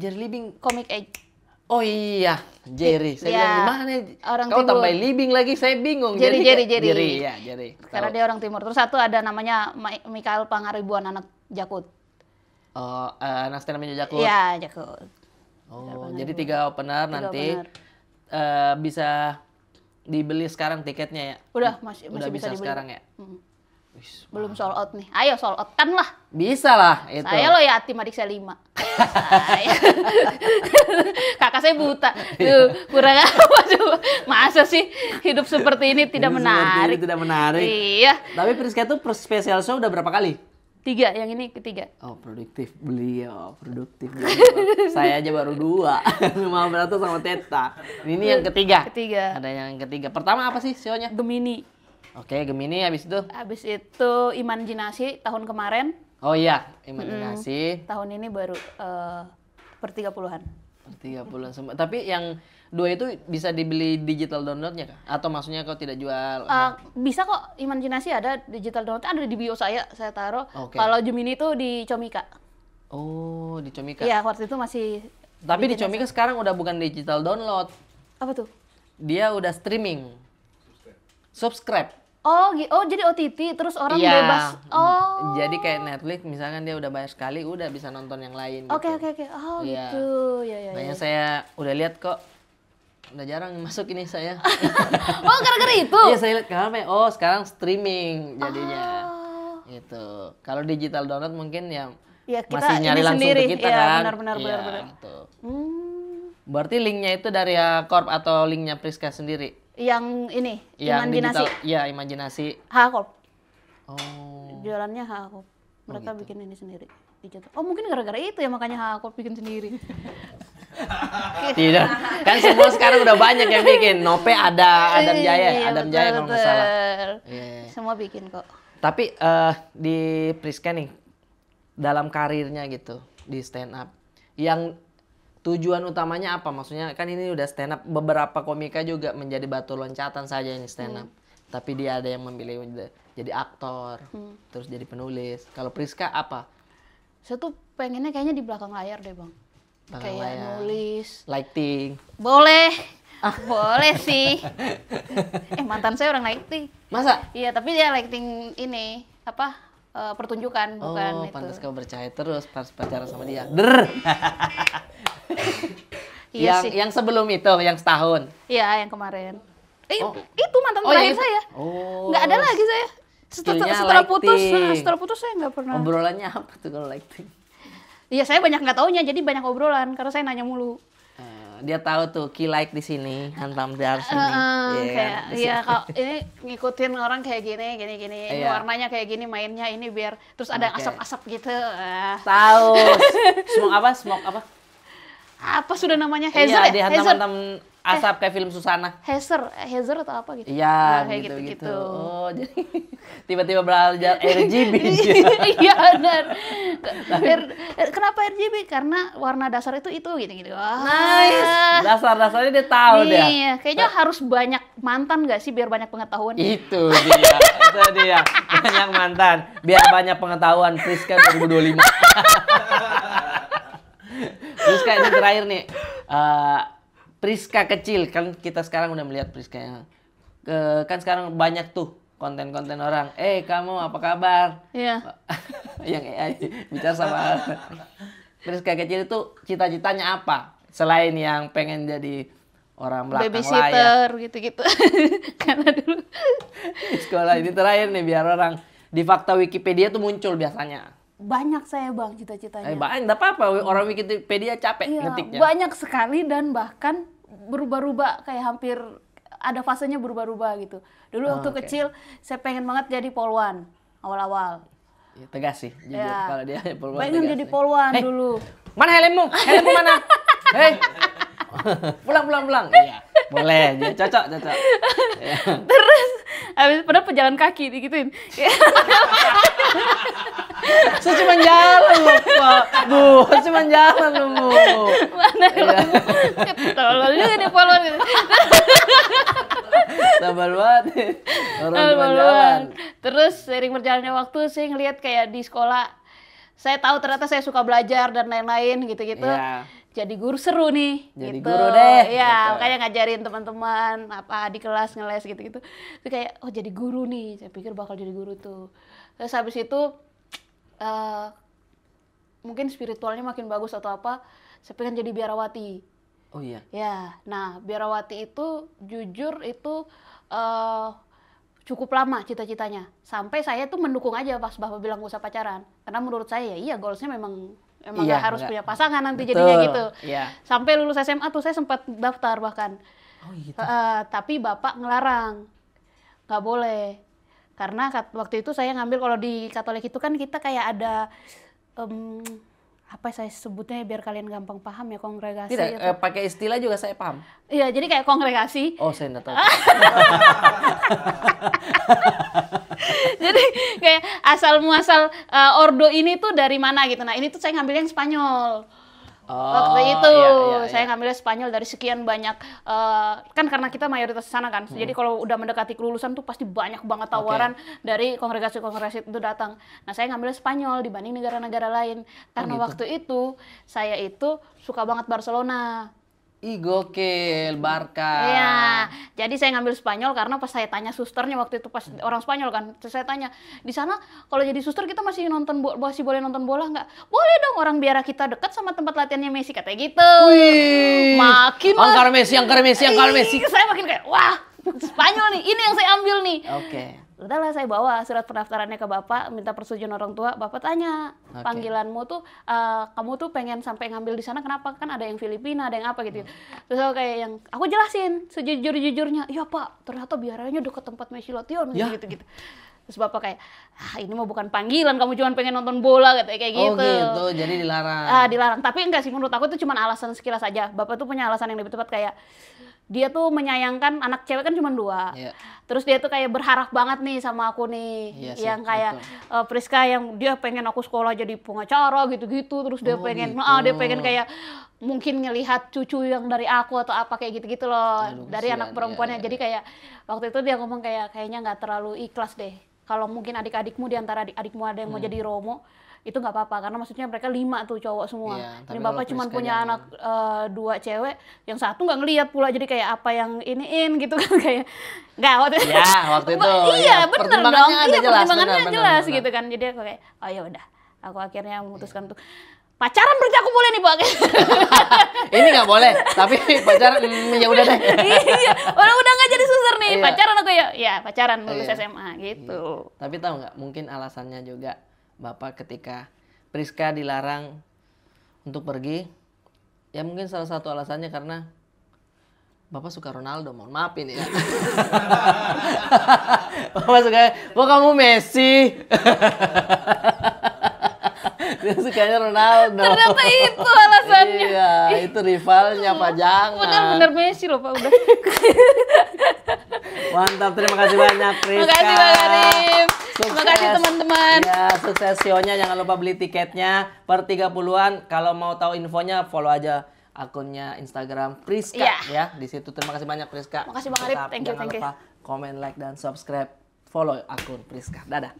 Jerry Libing. Comic Age. Oh iya, Jerry. Saya Iya, bilang gimana? orang Kau timur. tambahin Libing lagi, saya bingung. Jerry. Jerry, ya, Jerry. Karena dia orang timur. Terus satu ada namanya Mikael Pangaribuan, anak Jakut. Oh, anak stand up Jakut. Iya, Jakut. Oh, jadi 3 opener nanti opener. bisa dibeli sekarang tiketnya ya? Udah, masih Udah bisa dibeli. sekarang ya? Mm. Wis, Belum sold out nih. Ayo sold out kan lah. bisa lah itu. Saya lo yatim, adik saya 5. Kakak saya buta. Tuh, kurang apa coba? Masa sih hidup seperti ini tidak Ini menarik? tidak menarik. Iya. Tapi Priska tuh special show udah berapa kali? 3, yang ini ketiga. Oh, produktif. Beliau produktif. Saya aja baru 2. Mau berantem sama Teta. Ini yang ketiga. Ketiga. Ada yang ketiga. Pertama apa sih show-nya? Gemini. Oke, Gemini habis itu. Habis itu Imajinasi tahun kemarin. Oh iya, Imajinasi. Tahun ini baru per 30-an. 30-an semua. Tapi yang 2 itu bisa dibeli digital downloadnya kah? Atau maksudnya kau tidak jual? Bisa kok, Imajinasi ada digital download, ada di bio saya taruh. Oke. Kalau Gemini itu di Comika. Oh, di Comika. Iya, waktu itu masih. Tapi di Comika sekarang udah bukan digital download. Apa tuh? Dia udah streaming. Subscribe. Oh, jadi OTT terus orang Iya. bebas. Oh. Jadi kayak Netflix misalkan dia udah bayar sekali, udah bisa nonton yang lain Oke. gitu. Oh, Iya. gitu. Ya. Makanya saya udah lihat kok. Udah jarang masuk ini saya. Oh, gara-gara itu. Iya, saya lihat kenapa ya? Oh, sekarang streaming jadinya. Oh. Gitu. Kalau digital download mungkin ya Ya, kita masih nyari ini langsung sendiri. ke kita Iya, kan. benar. Gitu. Berarti Berarti linknya itu dari Corp atau linknya Priska sendiri? yang ini, Yang Imajinasi. digital, iya, Imajinasi. Hakop. Oh. Jualannya Hakop. Mereka gitu. bikin ini sendiri. Digital. Oh, mungkin gara-gara itu ya makanya Hakop bikin sendiri. Tidak. Kan semua sekarang udah banyak yang bikin. Nope ada, Adam Jaya, Iya, Adam Jaya kalau nggak salah. betul. Iya. Semua bikin kok. Tapi di Priska nih, dalam karirnya gitu, di stand up, yang tujuan utamanya apa? Maksudnya kan ini udah stand up, beberapa komika juga menjadi batu loncatan saja ini stand up. Tapi dia ada yang memilih jadi aktor, terus jadi penulis. Kalau Priska apa? Saya tuh pengennya kayaknya di belakang layar deh, Bang. Belakang Kayak layar. nulis. Lighting. Boleh. Boleh sih. Mantan saya orang lighting. Masa? Iya, tapi dia lighting ini apa? Pertunjukan, bukan Oh, itu. pantas kau bercahaya terus pas pacaran sama dia. Der. Iya sih. Yang sebelum itu, yang setahun. Iya, yang kemarin. Oh. Itu mantan Oh, terakhir iya. saya. Oh. Nggak ada lagi saya. Skillnya Setelah putus saya nggak pernah. Obrolannya apa tuh kalau lighting? Iya, saya banyak nggak taunya, jadi banyak obrolan karena saya nanya mulu. Dia tahu tuh key light di sini, hantam dari sini. Iya Kayak, kan? iya kalau ini ngikutin orang kayak gini. Ini Iya. warnanya kayak gini, mainnya ini biar terus ada Oke. asap-asap gitu. Tahu. Smoke apa? Smoke apa? Apa sudah namanya? Iya, Hazer ya? Hazer. dihantam-hantam asap kayak film Susana. Hazer atau apa gitu? Iya, Nah, kayak gitu-gitu. gitu-gitu. Oh, jadi tiba-tiba belajar RGB. Iya benar. Kenapa RGB? Karena warna dasar itu gitu. Nice. Dasar-dasarnya dia tahu dia. Iya, kayaknya harus banyak mantan nggak sih biar banyak pengetahuan? Itu dia. Banyak mantan. Biar banyak pengetahuan Priska 2025. Priska ini terakhir nih. Priska kecil, kan kita sekarang udah melihat Priska yang kan sekarang banyak tuh konten-konten orang. Kamu apa kabar? Iya. Yang AI bicara sama Priska kecil itu cita-citanya apa? Selain yang pengen jadi orang belakang layar. Babysitter gitu-gitu. Karena dulu Di sekolah ini terakhir nih biar orang di fakta Wikipedia tuh muncul biasanya. banyak saya Bang cita-citanya. Banyak, enggak apa-apa. Orang Wikipedia capek Iya, ngetiknya. banyak sekali dan bahkan berubah-ubah kayak hampir ada fasenya berubah-ubah gitu. Dulu waktu oke. kecil saya pengen banget jadi polwan awal-awal. Ya, tegas sih, jujur. Ya. Kalau dia polwan Pengen tegas jadi nih. polwan Hei, dulu. Mana helmmu? Helmmu mana? Hei. Pulang. Iya. Boleh, dia cocok. Ya. Terus habis pada pejalan kaki digituin. Saya cuma jalan loh, Pak. Bu, cuma jalan loh, Bu. Mana lu? Tolol juga nih follower. Sabar banget. Orang cuma Follower. jalan. Terus seiring berjalannya waktu saya ngelihat kayak di sekolah, saya tahu ternyata saya suka belajar dan lain-lain gitu-gitu. Iya. Jadi guru seru nih. Jadi gitu. guru deh, Iya, gitu. makanya ngajarin teman-teman apa di kelas ngeles gitu-gitu. Itu kayak oh jadi guru nih. Saya pikir bakal jadi guru tuh. Terus habis itu mungkin spiritualnya makin bagus atau apa, saya pengen jadi biarawati. Oh iya. Ya, nah biarawati itu jujur itu cukup lama cita-citanya. Sampai saya tuh mendukung aja pas Bapak bilang gak usah pacaran. Karena menurut saya ya iya goalsnya memang Iya, gak harus enggak. punya pasangan nanti Betul, jadinya gitu. iya. Sampai lulus SMA tuh saya sempat daftar bahkan. Oh gitu. Tapi Bapak ngelarang. Nggak boleh. Karena waktu itu saya ngambil kalau di Katolik itu kan kita kayak ada apa saya sebutnya biar kalian gampang paham ya, kongregasi Tidak, gitu. pakai istilah juga saya paham. Iya, jadi kayak kongregasi. Oh, saya nggak tahu. Jadi kayak asal muasal ordo ini tuh dari mana gitu. Nah, ini tuh saya ngambil yang Spanyol. Waktu itu iya, saya iya. ngambilnya Spanyol dari sekian banyak kan karena kita mayoritas sana kan. Jadi kalau udah mendekati kelulusan tuh pasti banyak banget tawaran dari kongregasi-kongregasi itu datang. Nah, saya ngambilnya Spanyol dibanding negara-negara lain. Karena gitu. waktu itu saya itu suka banget Barcelona. Ih, gokil, Barca. Iya, jadi saya ngambil Spanyol karena pas saya tanya susternya waktu itu pas orang Spanyol kan, terus saya tanya di sana kalau jadi suster kita masih masih boleh nonton bola nggak? Boleh dong, orang biara kita dekat sama tempat latihannya Messi katanya gitu. Wih, Makin angkar Messi. Saya makin kayak wah Spanyol nih, ini yang saya ambil nih. Oke. Udahlah saya bawa surat pendaftarannya ke Bapak, minta persetujuan orang tua. Bapak tanya, Oke. panggilanmu tuh, kamu tuh pengen sampai ngambil di sana kenapa? Kan ada yang Filipina, ada yang apa gitu. Terus aku kayak yang, aku jelasin sejujur-jujurnya, iya Pak, ternyata biaranya deket tempat Messi latihan, Ya. gitu-gitu. Terus Bapak kayak, ini mah bukan panggilan, kamu cuma pengen nonton bola, kayak gitu. Oh gitu, jadi dilarang. Dilarang, tapi enggak sih menurut aku itu cuma alasan sekilas aja. Bapak tuh punya alasan yang lebih tepat kayak, dia tuh menyayangkan anak cewek kan cuma 2. Iya. Terus dia tuh kayak berharap banget nih sama aku nih. Iya sih, yang kayak betul. Priska yang dia pengen aku sekolah jadi pengacara gitu-gitu. Terus dia Oh, pengen gitu. dia pengen kayak mungkin ngelihat cucu yang dari aku atau apa kayak gitu-gitu loh. Aduh, dari kasihan, anak perempuannya. iya, iya. Jadi kayak waktu itu dia ngomong kayaknya nggak terlalu ikhlas deh. Kalau mungkin adik-adikmu di antara adik-adikmu ada yang mau jadi Romo, itu nggak apa-apa karena maksudnya mereka 5 tuh cowok semua. Iya, tapi Ini kalau Bapak cuma Priska punya jangan. anak 2 cewek, yang satu nggak ngelihat pula jadi kayak apa yang iniin gitu kan kayak nggak waktu itu. Ya, waktu itu. Iya, bener dong. Pertimbangannya ada Iya, jelas, pertimbangannya benar, jelas benar. gitu kan. Jadi aku kayak, oh ya udah. Aku akhirnya memutuskan untuk pacaran berarti aku boleh nih, Pak. Ini nggak boleh, tapi pacaran ya udah deh. Iya, udah nggak jadi suster nih. Iya. Pacaran aku ya. Ya, pacaran lulus Iya. SMA gitu. Tapi tahu nggak, mungkin alasannya juga Bapak ketika Priska dilarang untuk pergi, ya mungkin salah satu alasannya karena Bapak suka Ronaldo, mohon maaf ini ya. Bapak suka, kok kamu Messi? Dia sukanya Ronaldo. Ternyata itu alasannya. Iya, itu rivalnya Pak, jangan. Bener-bener Messi loh, Pak, udah. Mantap, terima kasih banyak Priska. Terima kasih, Bang Arif. Terima Sukses. kasih, teman-teman. Ya, sukses sionya, jangan lupa beli tiketnya per 30-an. Kalau mau tahu infonya, follow aja akunnya Instagram Priska Iya. ya. Di situ terima kasih banyak Priska. Makasih, Bang Arif. Tetap Thank you, jangan thank you. lupa komen, like dan subscribe. Follow akun Priska. Dadah.